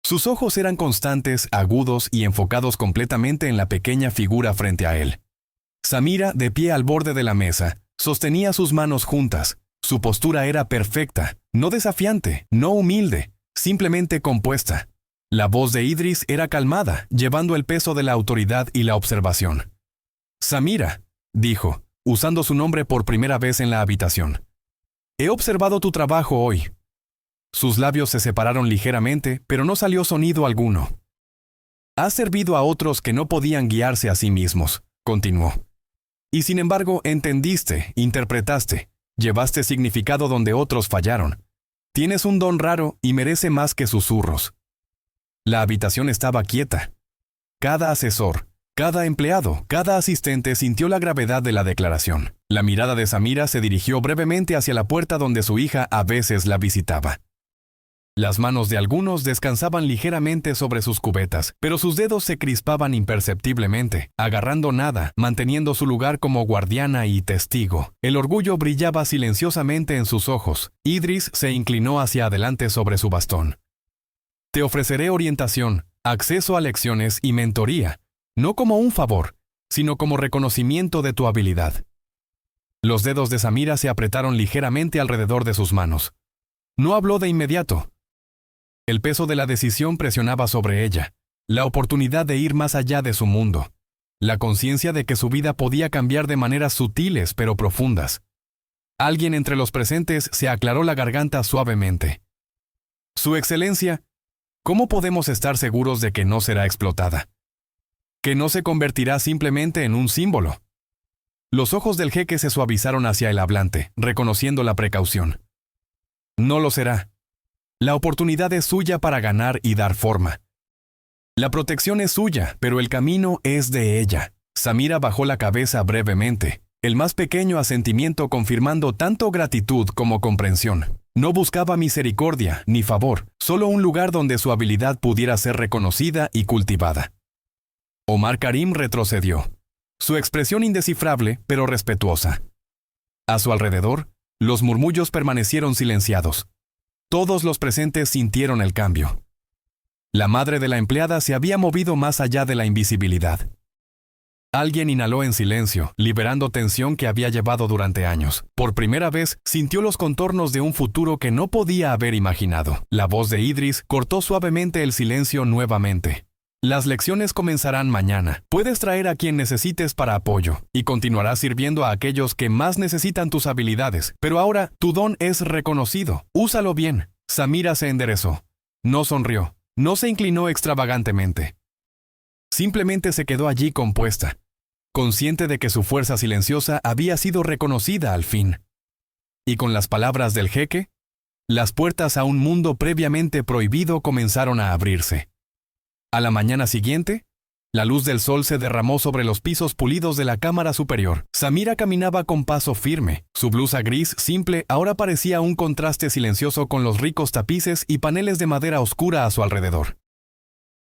Sus ojos eran constantes, agudos y enfocados completamente en la pequeña figura frente a él. Samira, de pie al borde de la mesa, sostenía sus manos juntas, Su postura era perfecta, no desafiante, no humilde, simplemente compuesta. La voz de Idris era calmada, llevando el peso de la autoridad y la observación. «Samira», dijo, usando su nombre por primera vez en la habitación. «He observado tu trabajo hoy». Sus labios se separaron ligeramente, pero no salió sonido alguno. «Has servido a otros que no podían guiarse a sí mismos», continuó. «Y sin embargo, entendiste, interpretaste, llevaste significado donde otros fallaron. Tienes un don raro y merece más que susurros». La habitación estaba quieta. Cada asesor, cada empleado, cada asistente sintió la gravedad de la declaración. La mirada de Samira se dirigió brevemente hacia la puerta donde su hija a veces la visitaba. Las manos de algunos descansaban ligeramente sobre sus cubetas, pero sus dedos se crispaban imperceptiblemente, agarrando nada, manteniendo su lugar como guardiana y testigo. El orgullo brillaba silenciosamente en sus ojos. Idris se inclinó hacia adelante sobre su bastón. «Te ofreceré orientación, acceso a lecciones y mentoría, no como un favor, sino como reconocimiento de tu habilidad». Los dedos de Samira se apretaron ligeramente alrededor de sus manos. No habló de inmediato. El peso de la decisión presionaba sobre ella, la oportunidad de ir más allá de su mundo, la conciencia de que su vida podía cambiar de maneras sutiles pero profundas. Alguien entre los presentes se aclaró la garganta suavemente. «Su Excelencia, ¿cómo podemos estar seguros de que no será explotada? Que no se convertirá simplemente en un símbolo». Los ojos del jeque se suavizaron hacia el hablante, reconociendo la precaución. «No lo será. La oportunidad es suya para ganar y dar forma. La protección es suya, pero el camino es de ella». Samira bajó la cabeza brevemente, el más pequeño asentimiento confirmando tanto gratitud como comprensión. No buscaba misericordia ni favor, solo un lugar donde su habilidad pudiera ser reconocida y cultivada. Omar Karim retrocedió, su expresión indescifrable pero respetuosa. A su alrededor, los murmullos permanecieron silenciados. Todos los presentes sintieron el cambio. La madre de la empleada se había movido más allá de la invisibilidad. Alguien inhaló en silencio, liberando tensión que había llevado durante años. Por primera vez, sintió los contornos de un futuro que no podía haber imaginado. La voz de Idris cortó suavemente el silencio nuevamente. «Las lecciones comenzarán mañana. Puedes traer a quien necesites para apoyo, y continuarás sirviendo a aquellos que más necesitan tus habilidades. Pero ahora, tu don es reconocido. Úsalo bien». Samira se enderezó. No sonrió. No se inclinó extravagantemente. Simplemente se quedó allí compuesta, consciente de que su fuerza silenciosa había sido reconocida al fin. Y con las palabras del jeque, las puertas a un mundo previamente prohibido comenzaron a abrirse. A la mañana siguiente, la luz del sol se derramó sobre los pisos pulidos de la cámara superior. Samira caminaba con paso firme. Su blusa gris simple ahora parecía un contraste silencioso con los ricos tapices y paneles de madera oscura a su alrededor.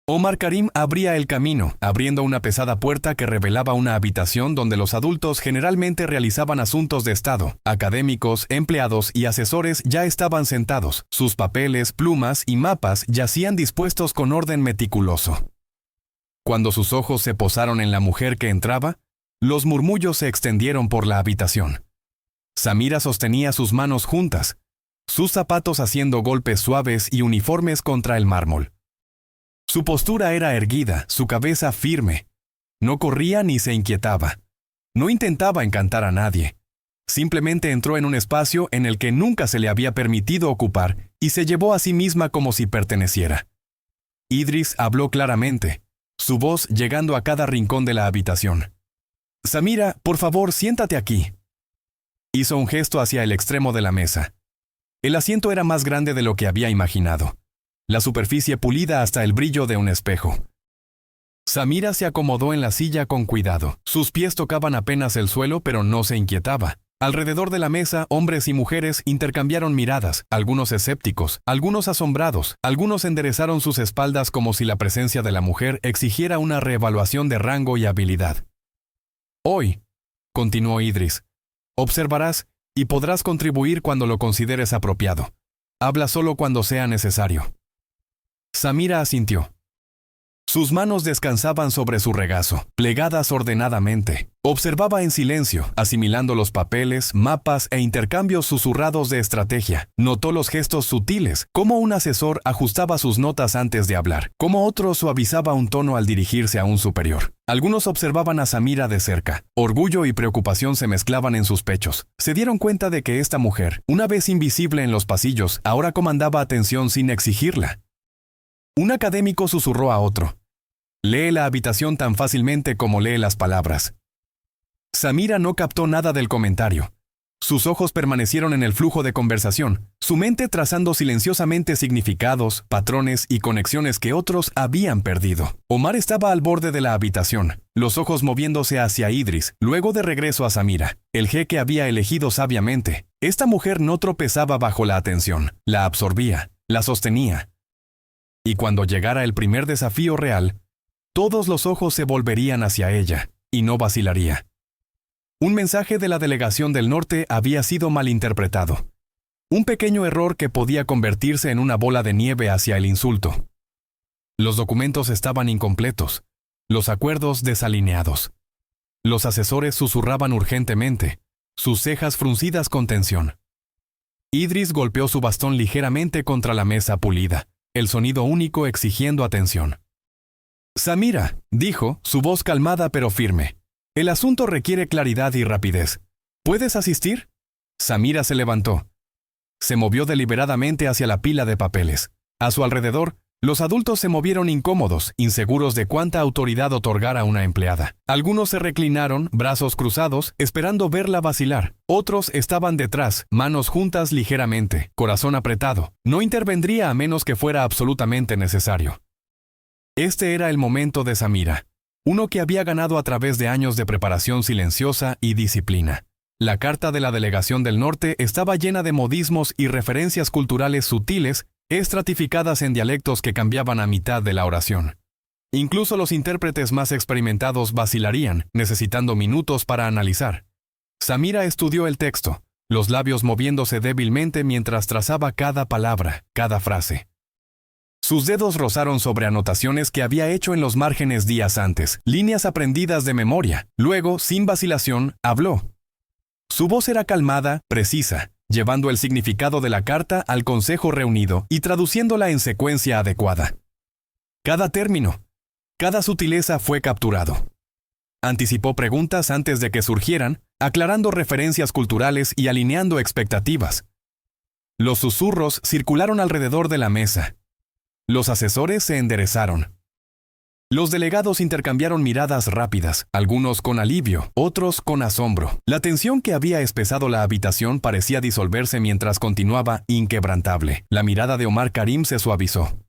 Omar Karim abría el camino, abriendo una pesada puerta que revelaba una habitación donde los adultos generalmente realizaban asuntos de Estado. Académicos, empleados y asesores ya estaban sentados. Sus papeles, plumas y mapas yacían dispuestos con orden meticuloso. Cuando sus ojos se posaron en la mujer que entraba, los murmullos se extendieron por la habitación. Samira sostenía sus manos juntas, sus zapatos haciendo golpes suaves y uniformes contra el mármol. Su postura era erguida, su cabeza firme. No corría ni se inquietaba. No intentaba encantar a nadie. Simplemente entró en un espacio en el que nunca se le había permitido ocupar y se llevó a sí misma como si perteneciera. Idris habló claramente, su voz llegando a cada rincón de la habitación. «Samira, por favor, siéntate aquí». Hizo un gesto hacia el extremo de la mesa. El asiento era más grande de lo que había imaginado. La superficie pulida hasta el brillo de un espejo. Samira se acomodó en la silla con cuidado. Sus pies tocaban apenas el suelo, pero no se inquietaba. Alrededor de la mesa, hombres y mujeres intercambiaron miradas, algunos escépticos, algunos asombrados, algunos enderezaron sus espaldas como si la presencia de la mujer exigiera una reevaluación de rango y habilidad. «Hoy», continuó Idris, «observarás y podrás contribuir cuando lo consideres apropiado. Habla solo cuando sea necesario». Samira asintió. Sus manos descansaban sobre su regazo, plegadas ordenadamente. Observaba en silencio, asimilando los papeles, mapas e intercambios susurrados de estrategia. Notó los gestos sutiles, cómo un asesor ajustaba sus notas antes de hablar, cómo otro suavizaba un tono al dirigirse a un superior. Algunos observaban a Samira de cerca. Orgullo y preocupación se mezclaban en sus pechos. Se dieron cuenta de que esta mujer, una vez invisible en los pasillos, ahora comandaba atención sin exigirla. Un académico susurró a otro: «Lee la habitación tan fácilmente como lee las palabras». Samira no captó nada del comentario. Sus ojos permanecieron en el flujo de conversación, su mente trazando silenciosamente significados, patrones y conexiones que otros habían perdido. Omar estaba al borde de la habitación, los ojos moviéndose hacia Idris, luego de regreso a Samira. El jeque había elegido sabiamente. Esta mujer no tropezaba bajo la atención, la absorbía, la sostenía. Y cuando llegara el primer desafío real, todos los ojos se volverían hacia ella, y no vacilaría. Un mensaje de la delegación del norte había sido malinterpretado. Un pequeño error que podía convertirse en una bola de nieve hacia el insulto. Los documentos estaban incompletos, los acuerdos desalineados. Los asesores susurraban urgentemente, sus cejas fruncidas con tensión. Idris golpeó su bastón ligeramente contra la mesa pulida, el sonido único exigiendo atención. «Samira», dijo, su voz calmada pero firme. «El asunto requiere claridad y rapidez. ¿Puedes asistir?» Samira se levantó. Se movió deliberadamente hacia la pila de papeles. A su alrededor, los adultos se movieron incómodos, inseguros de cuánta autoridad otorgar a una empleada. Algunos se reclinaron, brazos cruzados, esperando verla vacilar. Otros estaban detrás, manos juntas ligeramente, corazón apretado. No intervendría a menos que fuera absolutamente necesario. Este era el momento de Samira. Uno que había ganado a través de años de preparación silenciosa y disciplina. La carta de la delegación del norte estaba llena de modismos y referencias culturales sutiles, estratificadas en dialectos que cambiaban a mitad de la oración. Incluso los intérpretes más experimentados vacilarían, necesitando minutos para analizar. Samira estudió el texto, los labios moviéndose débilmente mientras trazaba cada palabra, cada frase. Sus dedos rozaron sobre anotaciones que había hecho en los márgenes días antes, líneas aprendidas de memoria. Luego, sin vacilación, habló. Su voz era calmada, precisa, llevando el significado de la carta al consejo reunido y traduciéndola en secuencia adecuada. Cada término, cada sutileza fue capturado. Anticipó preguntas antes de que surgieran, aclarando referencias culturales y alineando expectativas. Los susurros circularon alrededor de la mesa. Los asesores se enderezaron. Los delegados intercambiaron miradas rápidas, algunos con alivio, otros con asombro. La tensión que había espesado la habitación parecía disolverse mientras continuaba inquebrantable. La mirada de Omar Karim se suavizó.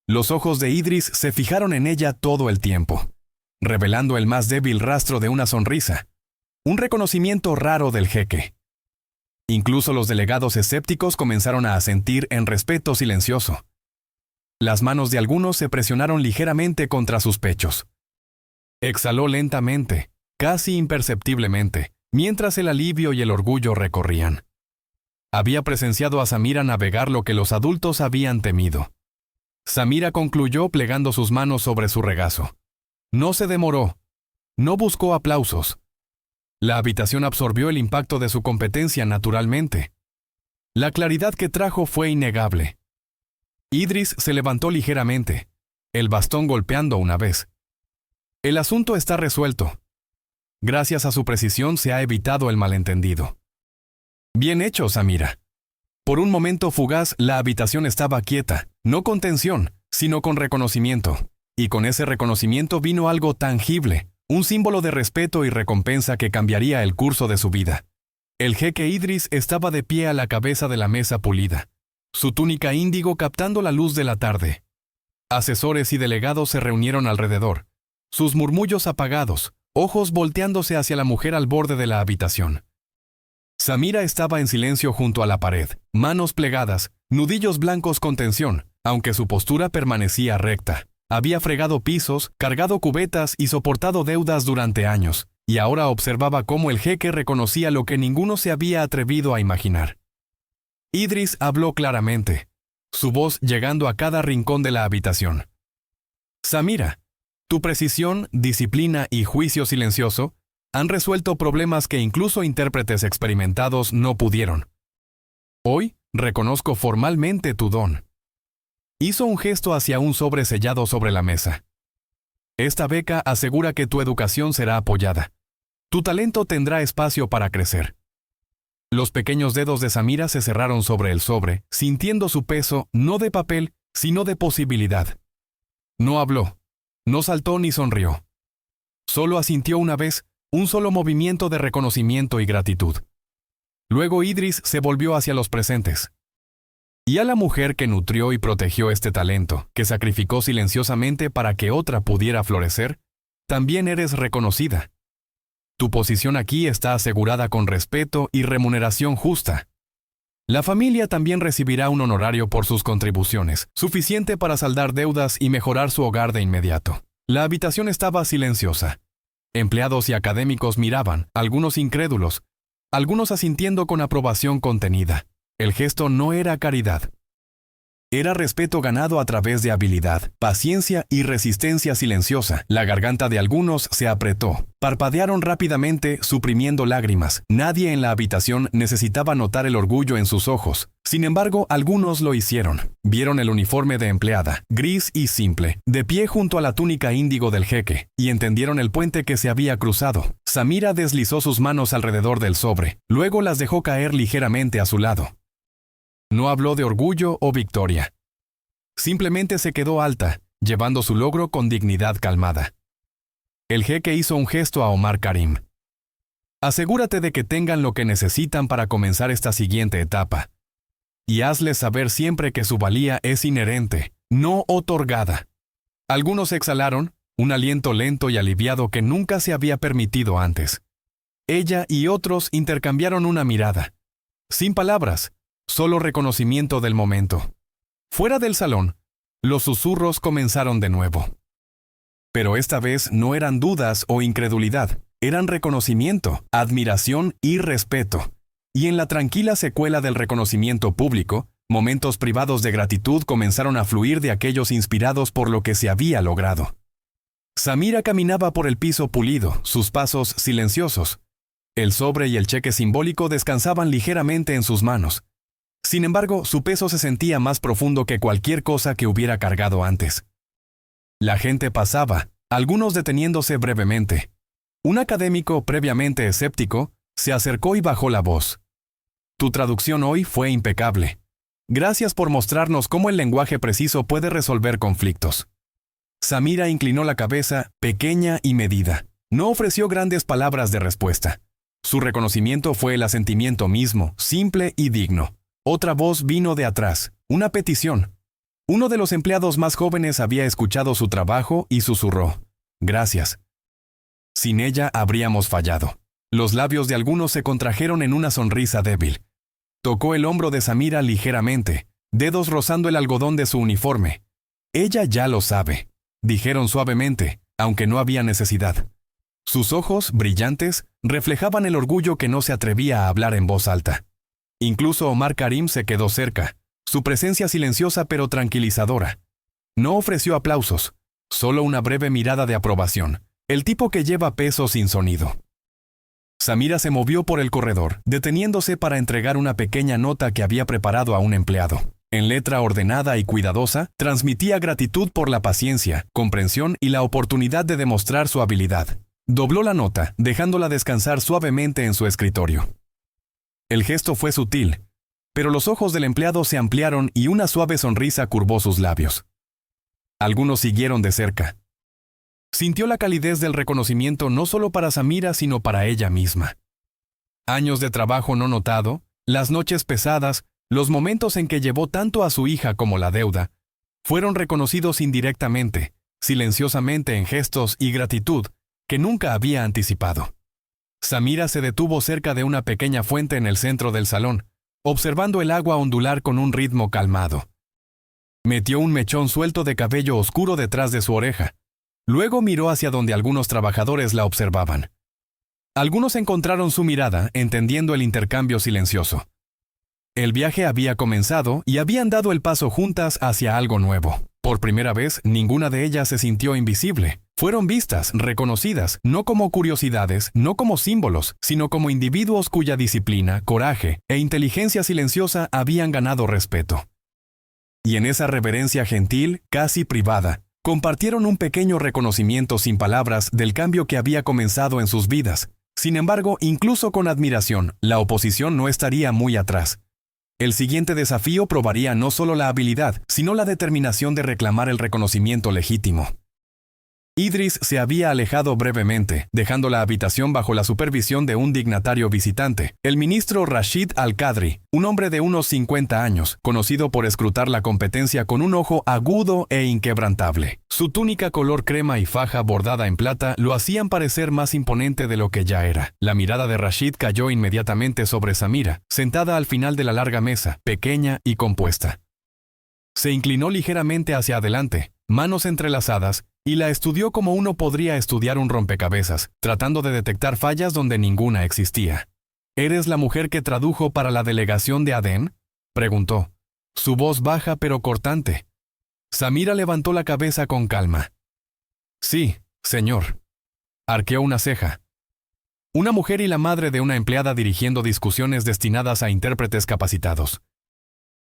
Los ojos de Idris se fijaron en ella todo el tiempo, revelando el más débil rastro de una sonrisa. Un reconocimiento raro del jeque. Incluso los delegados escépticos comenzaron a asentir en respeto silencioso. Las manos de algunos se presionaron ligeramente contra sus pechos. Exhaló lentamente, casi imperceptiblemente, mientras el alivio y el orgullo recorrían. Había presenciado a Samira navegar lo que los adultos habían temido. Samira concluyó plegando sus manos sobre su regazo. No se demoró. No buscó aplausos. La habitación absorbió el impacto de su competencia naturalmente. La claridad que trajo fue innegable. Idris se levantó ligeramente, el bastón golpeando una vez. El asunto está resuelto. Gracias a su precisión se ha evitado el malentendido. Bien hecho, Samira. Por un momento fugaz, la habitación estaba quieta, no con tensión, sino con reconocimiento. Y con ese reconocimiento vino algo tangible, un símbolo de respeto y recompensa que cambiaría el curso de su vida. El jeque Idris estaba de pie a la cabeza de la mesa pulida, su túnica índigo captando la luz de la tarde. Asesores y delegados se reunieron alrededor, sus murmullos apagados, ojos volteándose hacia la mujer al borde de la habitación. Samira estaba en silencio junto a la pared, manos plegadas, nudillos blancos con tensión, aunque su postura permanecía recta. Había fregado pisos, cargado cubetas y soportado deudas durante años, y ahora observaba cómo el jeque reconocía lo que ninguno se había atrevido a imaginar. Idris habló claramente, su voz llegando a cada rincón de la habitación. Samira, tu precisión, disciplina y juicio silencioso Han resuelto problemas que incluso intérpretes experimentados no pudieron. Hoy, reconozco formalmente tu don. Hizo un gesto hacia un sobre sellado sobre la mesa. Esta beca asegura que tu educación será apoyada. Tu talento tendrá espacio para crecer. Los pequeños dedos de Samira se cerraron sobre el sobre, sintiendo su peso no de papel, sino de posibilidad. No habló, no saltó ni sonrió. Solo asintió una vez, un solo movimiento de reconocimiento y gratitud. Luego Idris se volvió hacia los presentes. Y a la mujer que nutrió y protegió este talento, que sacrificó silenciosamente para que otra pudiera florecer, también eres reconocida. Tu posición aquí está asegurada con respeto y remuneración justa. La familia también recibirá un honorario por sus contribuciones, suficiente para saldar deudas y mejorar su hogar de inmediato. La habitación estaba silenciosa. Empleados y académicos miraban, algunos incrédulos, algunos asintiendo con aprobación contenida. El gesto no era caridad. Era respeto ganado a través de habilidad, paciencia y resistencia silenciosa. La garganta de algunos se apretó. Parpadearon rápidamente, suprimiendo lágrimas. Nadie en la habitación necesitaba notar el orgullo en sus ojos. Sin embargo, algunos lo hicieron. Vieron el uniforme de empleada, gris y simple, de pie junto a la túnica índigo del jeque, y entendieron el puente que se había cruzado. Samira deslizó sus manos alrededor del sobre, luego las dejó caer ligeramente a su lado. No habló de orgullo o victoria. Simplemente se quedó alta, llevando su logro con dignidad calmada. El jeque hizo un gesto a Omar Karim. Asegúrate de que tengan lo que necesitan para comenzar esta siguiente etapa. Y hazles saber siempre que su valía es inherente, no otorgada. Algunos exhalaron, un aliento lento y aliviado que nunca se había permitido antes. Ella y otros intercambiaron una mirada. Sin palabras, solo reconocimiento del momento. Fuera del salón, los susurros comenzaron de nuevo. Pero esta vez no eran dudas o incredulidad, eran reconocimiento, admiración y respeto. Y en la tranquila secuela del reconocimiento público, momentos privados de gratitud comenzaron a fluir de aquellos inspirados por lo que se había logrado. Samira caminaba por el piso pulido, sus pasos silenciosos. El sobre y el cheque simbólico descansaban ligeramente en sus manos. Sin embargo, su peso se sentía más profundo que cualquier cosa que hubiera cargado antes. La gente pasaba, algunos deteniéndose brevemente. Un académico previamente escéptico se acercó y bajó la voz. Tu traducción hoy fue impecable. Gracias por mostrarnos cómo el lenguaje preciso puede resolver conflictos. Samira inclinó la cabeza, pequeña y medida. No ofreció grandes palabras de respuesta. Su reconocimiento fue el asentimiento mismo, simple y digno. Otra voz vino de atrás, una petición. Uno de los empleados más jóvenes había escuchado su trabajo y susurró: gracias. Sin ella habríamos fallado. Los labios de algunos se contrajeron en una sonrisa débil. Tocó el hombro de Samira ligeramente, dedos rozando el algodón de su uniforme. Ella ya lo sabe, dijeron suavemente, aunque no había necesidad. Sus ojos, brillantes, reflejaban el orgullo que no se atrevía a hablar en voz alta. Incluso Omar Karim se quedó cerca, su presencia silenciosa pero tranquilizadora. No ofreció aplausos, solo una breve mirada de aprobación, el tipo que lleva peso sin sonido. Samira se movió por el corredor, deteniéndose para entregar una pequeña nota que había preparado a un empleado. En letra ordenada y cuidadosa, transmitía gratitud por la paciencia, comprensión y la oportunidad de demostrar su habilidad. Dobló la nota, dejándola descansar suavemente en su escritorio. El gesto fue sutil, pero los ojos del empleado se ampliaron y una suave sonrisa curvó sus labios. Algunos siguieron de cerca. Sintió la calidez del reconocimiento no solo para Samira, sino para ella misma. Años de trabajo no notado, las noches pesadas, los momentos en que llevó tanto a su hija como la deuda, fueron reconocidos indirectamente, silenciosamente en gestos y gratitud que nunca había anticipado. Samira se detuvo cerca de una pequeña fuente en el centro del salón, observando el agua ondular con un ritmo calmado. Metió un mechón suelto de cabello oscuro detrás de su oreja. Luego miró hacia donde algunos trabajadores la observaban. Algunos encontraron su mirada, entendiendo el intercambio silencioso. El viaje había comenzado y habían dado el paso juntas hacia algo nuevo. Por primera vez, ninguna de ellas se sintió invisible. Fueron vistas, reconocidas, no como curiosidades, no como símbolos, sino como individuos cuya disciplina, coraje e inteligencia silenciosa habían ganado respeto. Y en esa reverencia gentil, casi privada, compartieron un pequeño reconocimiento sin palabras del cambio que había comenzado en sus vidas. Sin embargo, incluso con admiración, la oposición no estaría muy atrás. El siguiente desafío probaría no solo la habilidad, sino la determinación de reclamar el reconocimiento legítimo. Idris se había alejado brevemente, dejando la habitación bajo la supervisión de un dignatario visitante, el ministro Rashid Al-Qadri, un hombre de unos 50 años, conocido por escrutar la competencia con un ojo agudo e inquebrantable. Su túnica color crema y faja bordada en plata lo hacían parecer más imponente de lo que ya era. La mirada de Rashid cayó inmediatamente sobre Samira, sentada al final de la larga mesa, pequeña y compuesta. Se inclinó ligeramente hacia adelante, manos entrelazadas, y la estudió como uno podría estudiar un rompecabezas, tratando de detectar fallas donde ninguna existía. ¿Eres la mujer que tradujo para la delegación de Adén?, preguntó, su voz baja pero cortante. Samira levantó la cabeza con calma. Sí, señor. Arqueó una ceja. Una mujer y la madre de una empleada dirigiendo discusiones destinadas a intérpretes capacitados.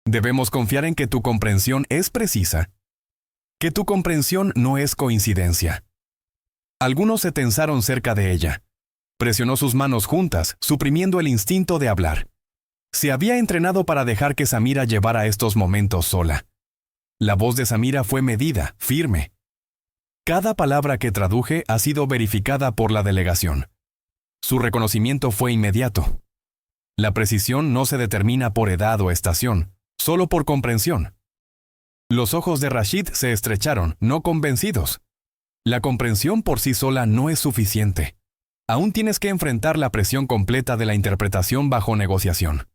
Debemos confiar en que tu comprensión es precisa. Que tu comprensión no es coincidencia. Algunos se tensaron cerca de ella. Presionó sus manos juntas, suprimiendo el instinto de hablar. Se había entrenado para dejar que Samira llevara estos momentos sola. La voz de Samira fue medida, firme. Cada palabra que traduje ha sido verificada por la delegación. Su reconocimiento fue inmediato. La precisión no se determina por edad o estación, solo por comprensión. Los ojos de Rashid se estrecharon, no convencidos. La comprensión por sí sola no es suficiente. Aún tienes que enfrentar la presión completa de la interpretación bajo negociación.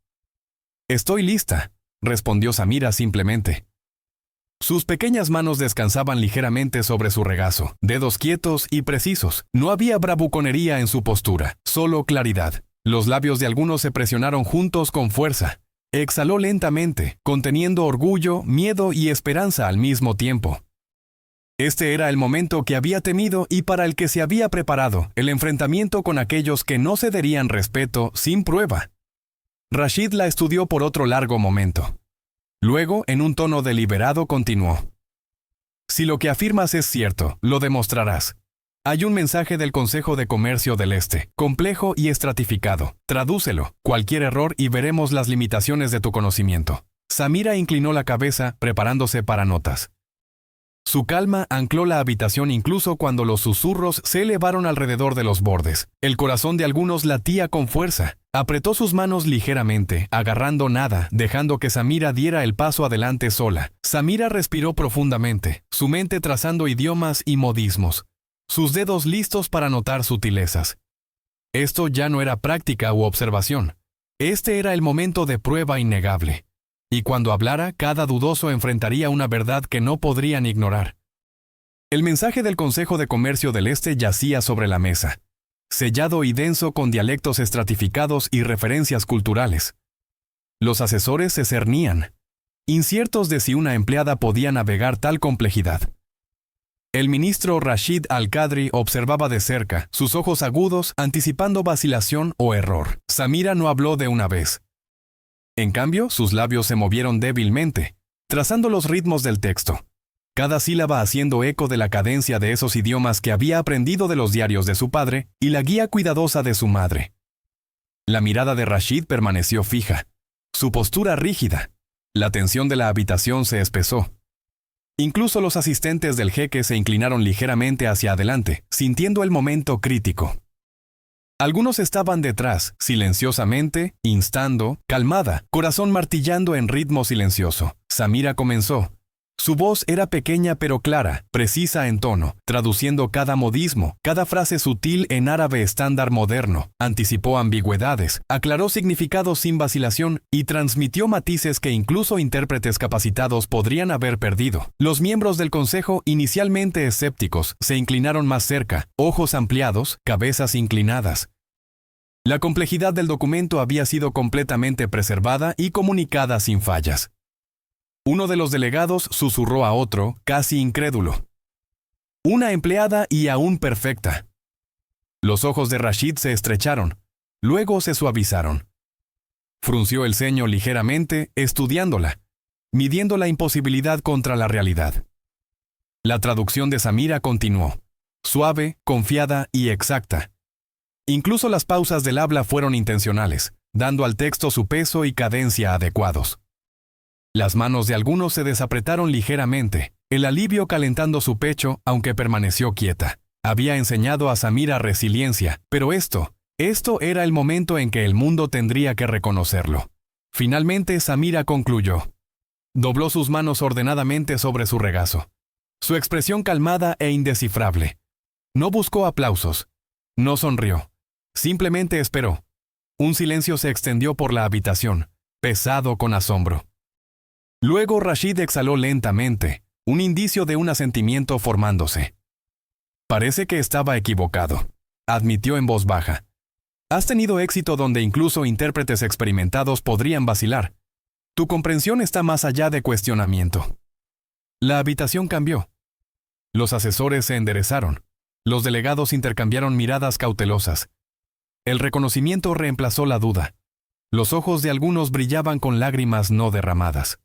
Estoy lista, respondió Samira simplemente. Sus pequeñas manos descansaban ligeramente sobre su regazo, dedos quietos y precisos. No había bravuconería en su postura, solo claridad. Los labios de algunos se presionaron juntos con fuerza. Exhaló lentamente, conteniendo orgullo, miedo y esperanza al mismo tiempo. Este era el momento que había temido y para el que se había preparado, el enfrentamiento con aquellos que no cederían respeto sin prueba. Rashid la estudió por otro largo momento. Luego, en un tono deliberado, continuó. Si lo que afirmas es cierto, lo demostrarás. Hay un mensaje del Consejo de Comercio del Este, complejo y estratificado. Tradúcelo, cualquier error y veremos las limitaciones de tu conocimiento. Samira inclinó la cabeza, preparándose para notas. Su calma ancló la habitación incluso cuando los susurros se elevaron alrededor de los bordes. El corazón de algunos latía con fuerza. Apretó sus manos ligeramente, agarrando nada, dejando que Samira diera el paso adelante sola. Samira respiró profundamente, su mente trazando idiomas y modismos. Sus dedos listos para notar sutilezas. Esto ya no era práctica u observación. Este era el momento de prueba innegable. Y cuando hablara, cada dudoso enfrentaría una verdad que no podrían ignorar. El mensaje del Consejo de Comercio del Este yacía sobre la mesa, sellado y denso con dialectos estratificados y referencias culturales. Los asesores se cernían, inciertos de si una empleada podía navegar tal complejidad. El ministro Rashid Al-Qadri observaba de cerca, sus ojos agudos, anticipando vacilación o error. Samira no habló de una vez. En cambio, sus labios se movieron débilmente, trazando los ritmos del texto, cada sílaba haciendo eco de la cadencia de esos idiomas que había aprendido de los diarios de su padre y la guía cuidadosa de su madre. La mirada de Rashid permaneció fija, su postura rígida. La tensión de la habitación se espesó. Incluso los asistentes del jeque se inclinaron ligeramente hacia adelante, sintiendo el momento crítico. Algunos estaban detrás, silenciosamente, instando, calmada, corazón martillando en ritmo silencioso. Samira comenzó. Su voz era pequeña pero clara, precisa en tono, traduciendo cada modismo, cada frase sutil en árabe estándar moderno. Anticipó ambigüedades, aclaró significados sin vacilación y transmitió matices que incluso intérpretes capacitados podrían haber perdido. Los miembros del consejo, inicialmente escépticos, se inclinaron más cerca, ojos ampliados, cabezas inclinadas. La complejidad del documento había sido completamente preservada y comunicada sin fallas. Uno de los delegados susurró a otro, casi incrédulo. Una empleada y aún perfecta. Los ojos de Rashid se estrecharon, luego se suavizaron. Frunció el ceño ligeramente, estudiándola, midiendo la imposibilidad contra la realidad. La traducción de Samira continuó, suave, confiada y exacta. Incluso las pausas del habla fueron intencionales, dando al texto su peso y cadencia adecuados. Las manos de algunos se desapretaron ligeramente, el alivio calentando su pecho, aunque permaneció quieta. Había enseñado a Samira resiliencia, pero esto era el momento en que el mundo tendría que reconocerlo. Finalmente Samira concluyó. Dobló sus manos ordenadamente sobre su regazo. Su expresión calmada e indescifrable. No buscó aplausos. No sonrió. Simplemente esperó. Un silencio se extendió por la habitación, pesado con asombro. Luego Rashid exhaló lentamente, un indicio de un asentimiento formándose. Parece que estaba equivocado, admitió en voz baja. Has tenido éxito donde incluso intérpretes experimentados podrían vacilar. Tu comprensión está más allá de cuestionamiento. La habitación cambió. Los asesores se enderezaron. Los delegados intercambiaron miradas cautelosas. El reconocimiento reemplazó la duda. Los ojos de algunos brillaban con lágrimas no derramadas.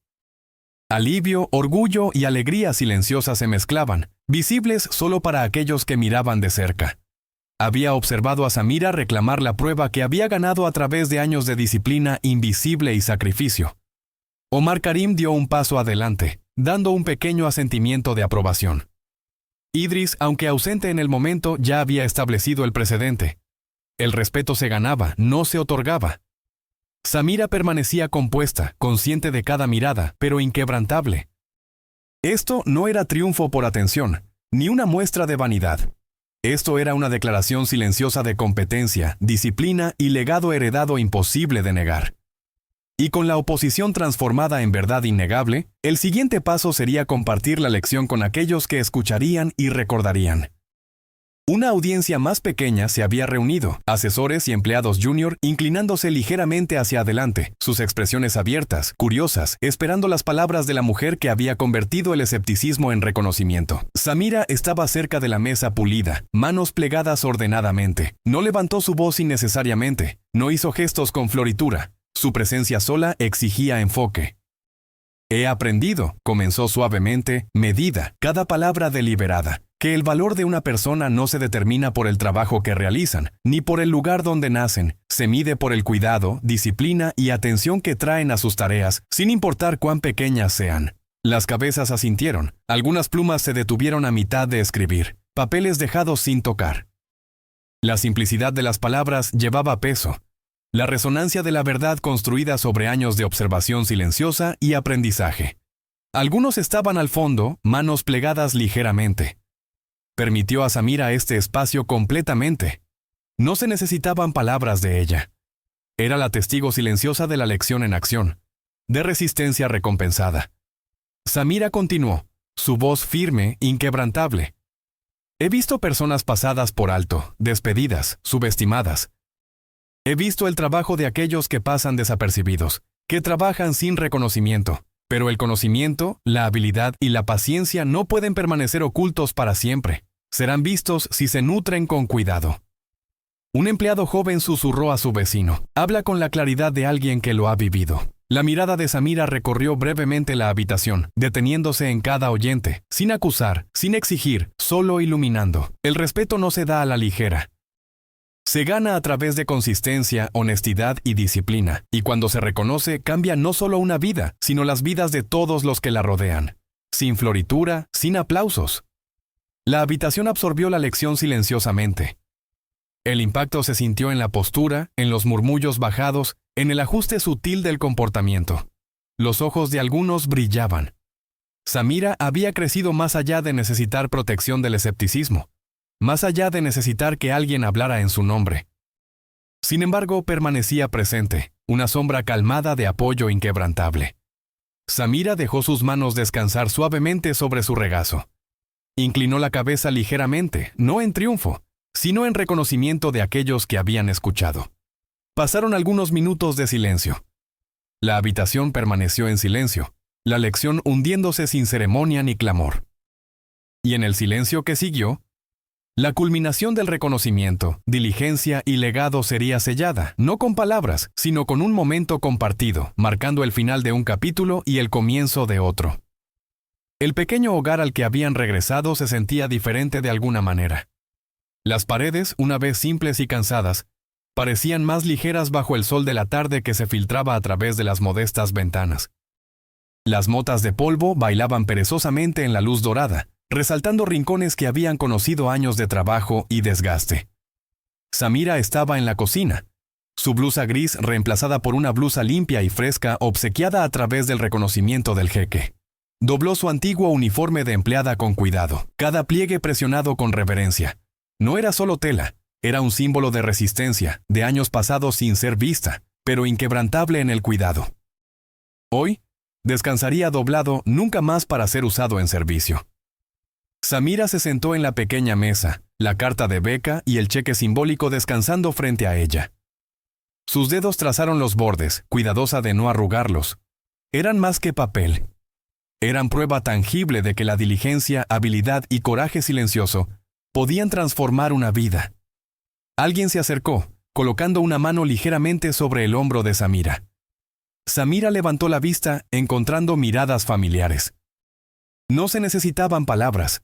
Alivio, orgullo y alegría silenciosa se mezclaban, visibles solo para aquellos que miraban de cerca. Había observado a Samira reclamar la prueba que había ganado a través de años de disciplina invisible y sacrificio. Omar Karim dio un paso adelante, dando un pequeño asentimiento de aprobación. Idris, aunque ausente en el momento, ya había establecido el precedente. El respeto se ganaba, no se otorgaba. Samira permanecía compuesta, consciente de cada mirada, pero inquebrantable. Esto no era triunfo por atención, ni una muestra de vanidad. Esto era una declaración silenciosa de competencia, disciplina y legado heredado imposible de negar. Y con la oposición transformada en verdad innegable, el siguiente paso sería compartir la lección con aquellos que escucharían y recordarían. Una audiencia más pequeña se había reunido, asesores y empleados junior inclinándose ligeramente hacia adelante, sus expresiones abiertas, curiosas, esperando las palabras de la mujer que había convertido el escepticismo en reconocimiento. Samira estaba cerca de la mesa pulida, manos plegadas ordenadamente. No levantó su voz innecesariamente, no hizo gestos con floritura. Su presencia sola exigía enfoque. He aprendido, comenzó suavemente, medida, cada palabra deliberada, que el valor de una persona no se determina por el trabajo que realizan, ni por el lugar donde nacen, se mide por el cuidado, disciplina y atención que traen a sus tareas, sin importar cuán pequeñas sean. Las cabezas asintieron, algunas plumas se detuvieron a mitad de escribir, papeles dejados sin tocar. La simplicidad de las palabras llevaba peso. La resonancia de la verdad construida sobre años de observación silenciosa y aprendizaje. Algunos estaban al fondo, manos plegadas ligeramente. Permitió a Samira este espacio completamente. No se necesitaban palabras de ella. Era la testigo silenciosa de la lección en acción, de resistencia recompensada. Samira continuó, su voz firme, inquebrantable. He visto personas pasadas por alto, despedidas, subestimadas. He visto el trabajo de aquellos que pasan desapercibidos, que trabajan sin reconocimiento, pero el conocimiento, la habilidad y la paciencia no pueden permanecer ocultos para siempre. Serán vistos si se nutren con cuidado. Un empleado joven susurró a su vecino, habla con la claridad de alguien que lo ha vivido. La mirada de Samira recorrió brevemente la habitación, deteniéndose en cada oyente, sin acusar, sin exigir, solo iluminando. El respeto no se da a la ligera. Se gana a través de consistencia, honestidad y disciplina, y cuando se reconoce, cambia no solo una vida, sino las vidas de todos los que la rodean. Sin floritura, sin aplausos. La habitación absorbió la lección silenciosamente. El impacto se sintió en la postura, en los murmullos bajados, en el ajuste sutil del comportamiento. Los ojos de algunos brillaban. Samira había crecido más allá de necesitar protección del escepticismo. Más allá de necesitar que alguien hablara en su nombre. Sin embargo, permanecía presente, una sombra calmada de apoyo inquebrantable. Samira dejó sus manos descansar suavemente sobre su regazo. Inclinó la cabeza ligeramente, no en triunfo, sino en reconocimiento de aquellos que habían escuchado. Pasaron algunos minutos de silencio. La habitación permaneció en silencio, la lección hundiéndose sin ceremonia ni clamor. Y en el silencio que siguió, la culminación del reconocimiento, diligencia y legado sería sellada, no con palabras, sino con un momento compartido, marcando el final de un capítulo y el comienzo de otro. El pequeño hogar al que habían regresado se sentía diferente de alguna manera. Las paredes, una vez simples y cansadas, parecían más ligeras bajo el sol de la tarde que se filtraba a través de las modestas ventanas. Las motas de polvo bailaban perezosamente en la luz dorada, resaltando rincones que habían conocido años de trabajo y desgaste. Samira estaba en la cocina, su blusa gris reemplazada por una blusa limpia y fresca obsequiada a través del reconocimiento del jeque. Dobló su antiguo uniforme de empleada con cuidado, cada pliegue presionado con reverencia. No era solo tela, era un símbolo de resistencia, de años pasados sin ser vista, pero inquebrantable en el cuidado. Hoy, descansaría doblado nunca más para ser usado en servicio. Samira se sentó en la pequeña mesa, la carta de beca y el cheque simbólico descansando frente a ella. Sus dedos trazaron los bordes, cuidadosa de no arrugarlos. Eran más que papel. Eran prueba tangible de que la diligencia, habilidad y coraje silencioso podían transformar una vida. Alguien se acercó, colocando una mano ligeramente sobre el hombro de Samira. Samira levantó la vista, encontrando miradas familiares. No se necesitaban palabras.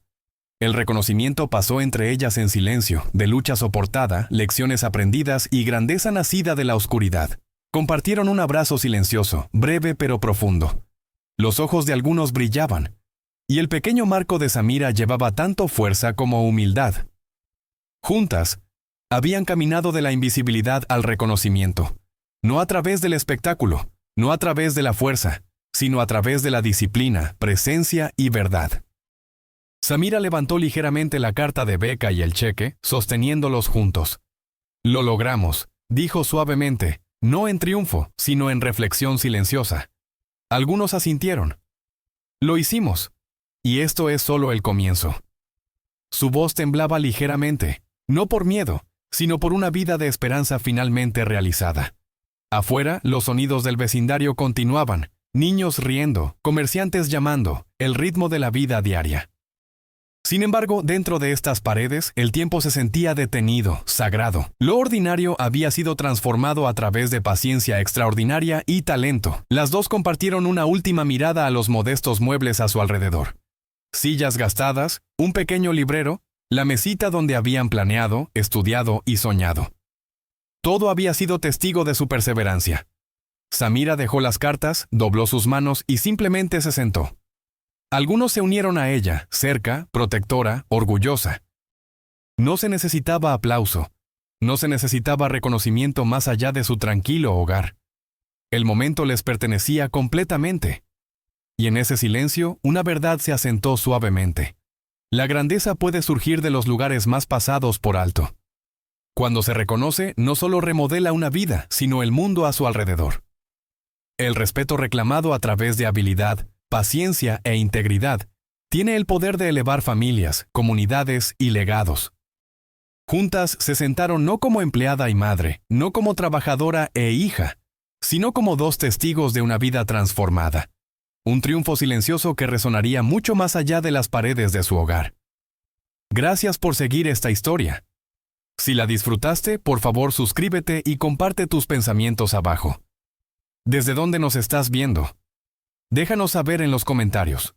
El reconocimiento pasó entre ellas en silencio, de lucha soportada, lecciones aprendidas y grandeza nacida de la oscuridad. Compartieron un abrazo silencioso, breve pero profundo. Los ojos de algunos brillaban, y el pequeño marco de Samira llevaba tanto fuerza como humildad. Juntas, habían caminado de la invisibilidad al reconocimiento, no a través del espectáculo, no a través de la fuerza, sino a través de la disciplina, presencia y verdad. Samira levantó ligeramente la carta de beca y el cheque, sosteniéndolos juntos. «Lo logramos», dijo suavemente, no en triunfo, sino en reflexión silenciosa. Algunos asintieron. «Lo hicimos. Y esto es solo el comienzo». Su voz temblaba ligeramente, no por miedo, sino por una vida de esperanza finalmente realizada. Afuera, los sonidos del vecindario continuaban, niños riendo, comerciantes llamando, el ritmo de la vida diaria. Sin embargo, dentro de estas paredes, el tiempo se sentía detenido, sagrado. Lo ordinario había sido transformado a través de paciencia extraordinaria y talento. Las dos compartieron una última mirada a los modestos muebles a su alrededor. Sillas gastadas, un pequeño librero, la mesita donde habían planeado, estudiado y soñado. Todo había sido testigo de su perseverancia. Samira dejó las cartas, dobló sus manos y simplemente se sentó. Algunos se unieron a ella, cerca, protectora, orgullosa. No se necesitaba aplauso, no se necesitaba reconocimiento más allá de su tranquilo hogar. El momento les pertenecía completamente. Y en ese silencio, una verdad se asentó suavemente. La grandeza puede surgir de los lugares más pasados por alto. Cuando se reconoce, no solo remodela una vida, sino el mundo a su alrededor. El respeto reclamado a través de habilidad, paciencia e integridad tiene el poder de elevar familias, comunidades y legados. Juntas se sentaron no como empleada y madre, no como trabajadora e hija, sino como dos testigos de una vida transformada. Un triunfo silencioso que resonaría mucho más allá de las paredes de su hogar. Gracias por seguir esta historia. Si la disfrutaste, por favor suscríbete y comparte tus pensamientos abajo. ¿Desde dónde nos estás viendo? Déjanos saber en los comentarios.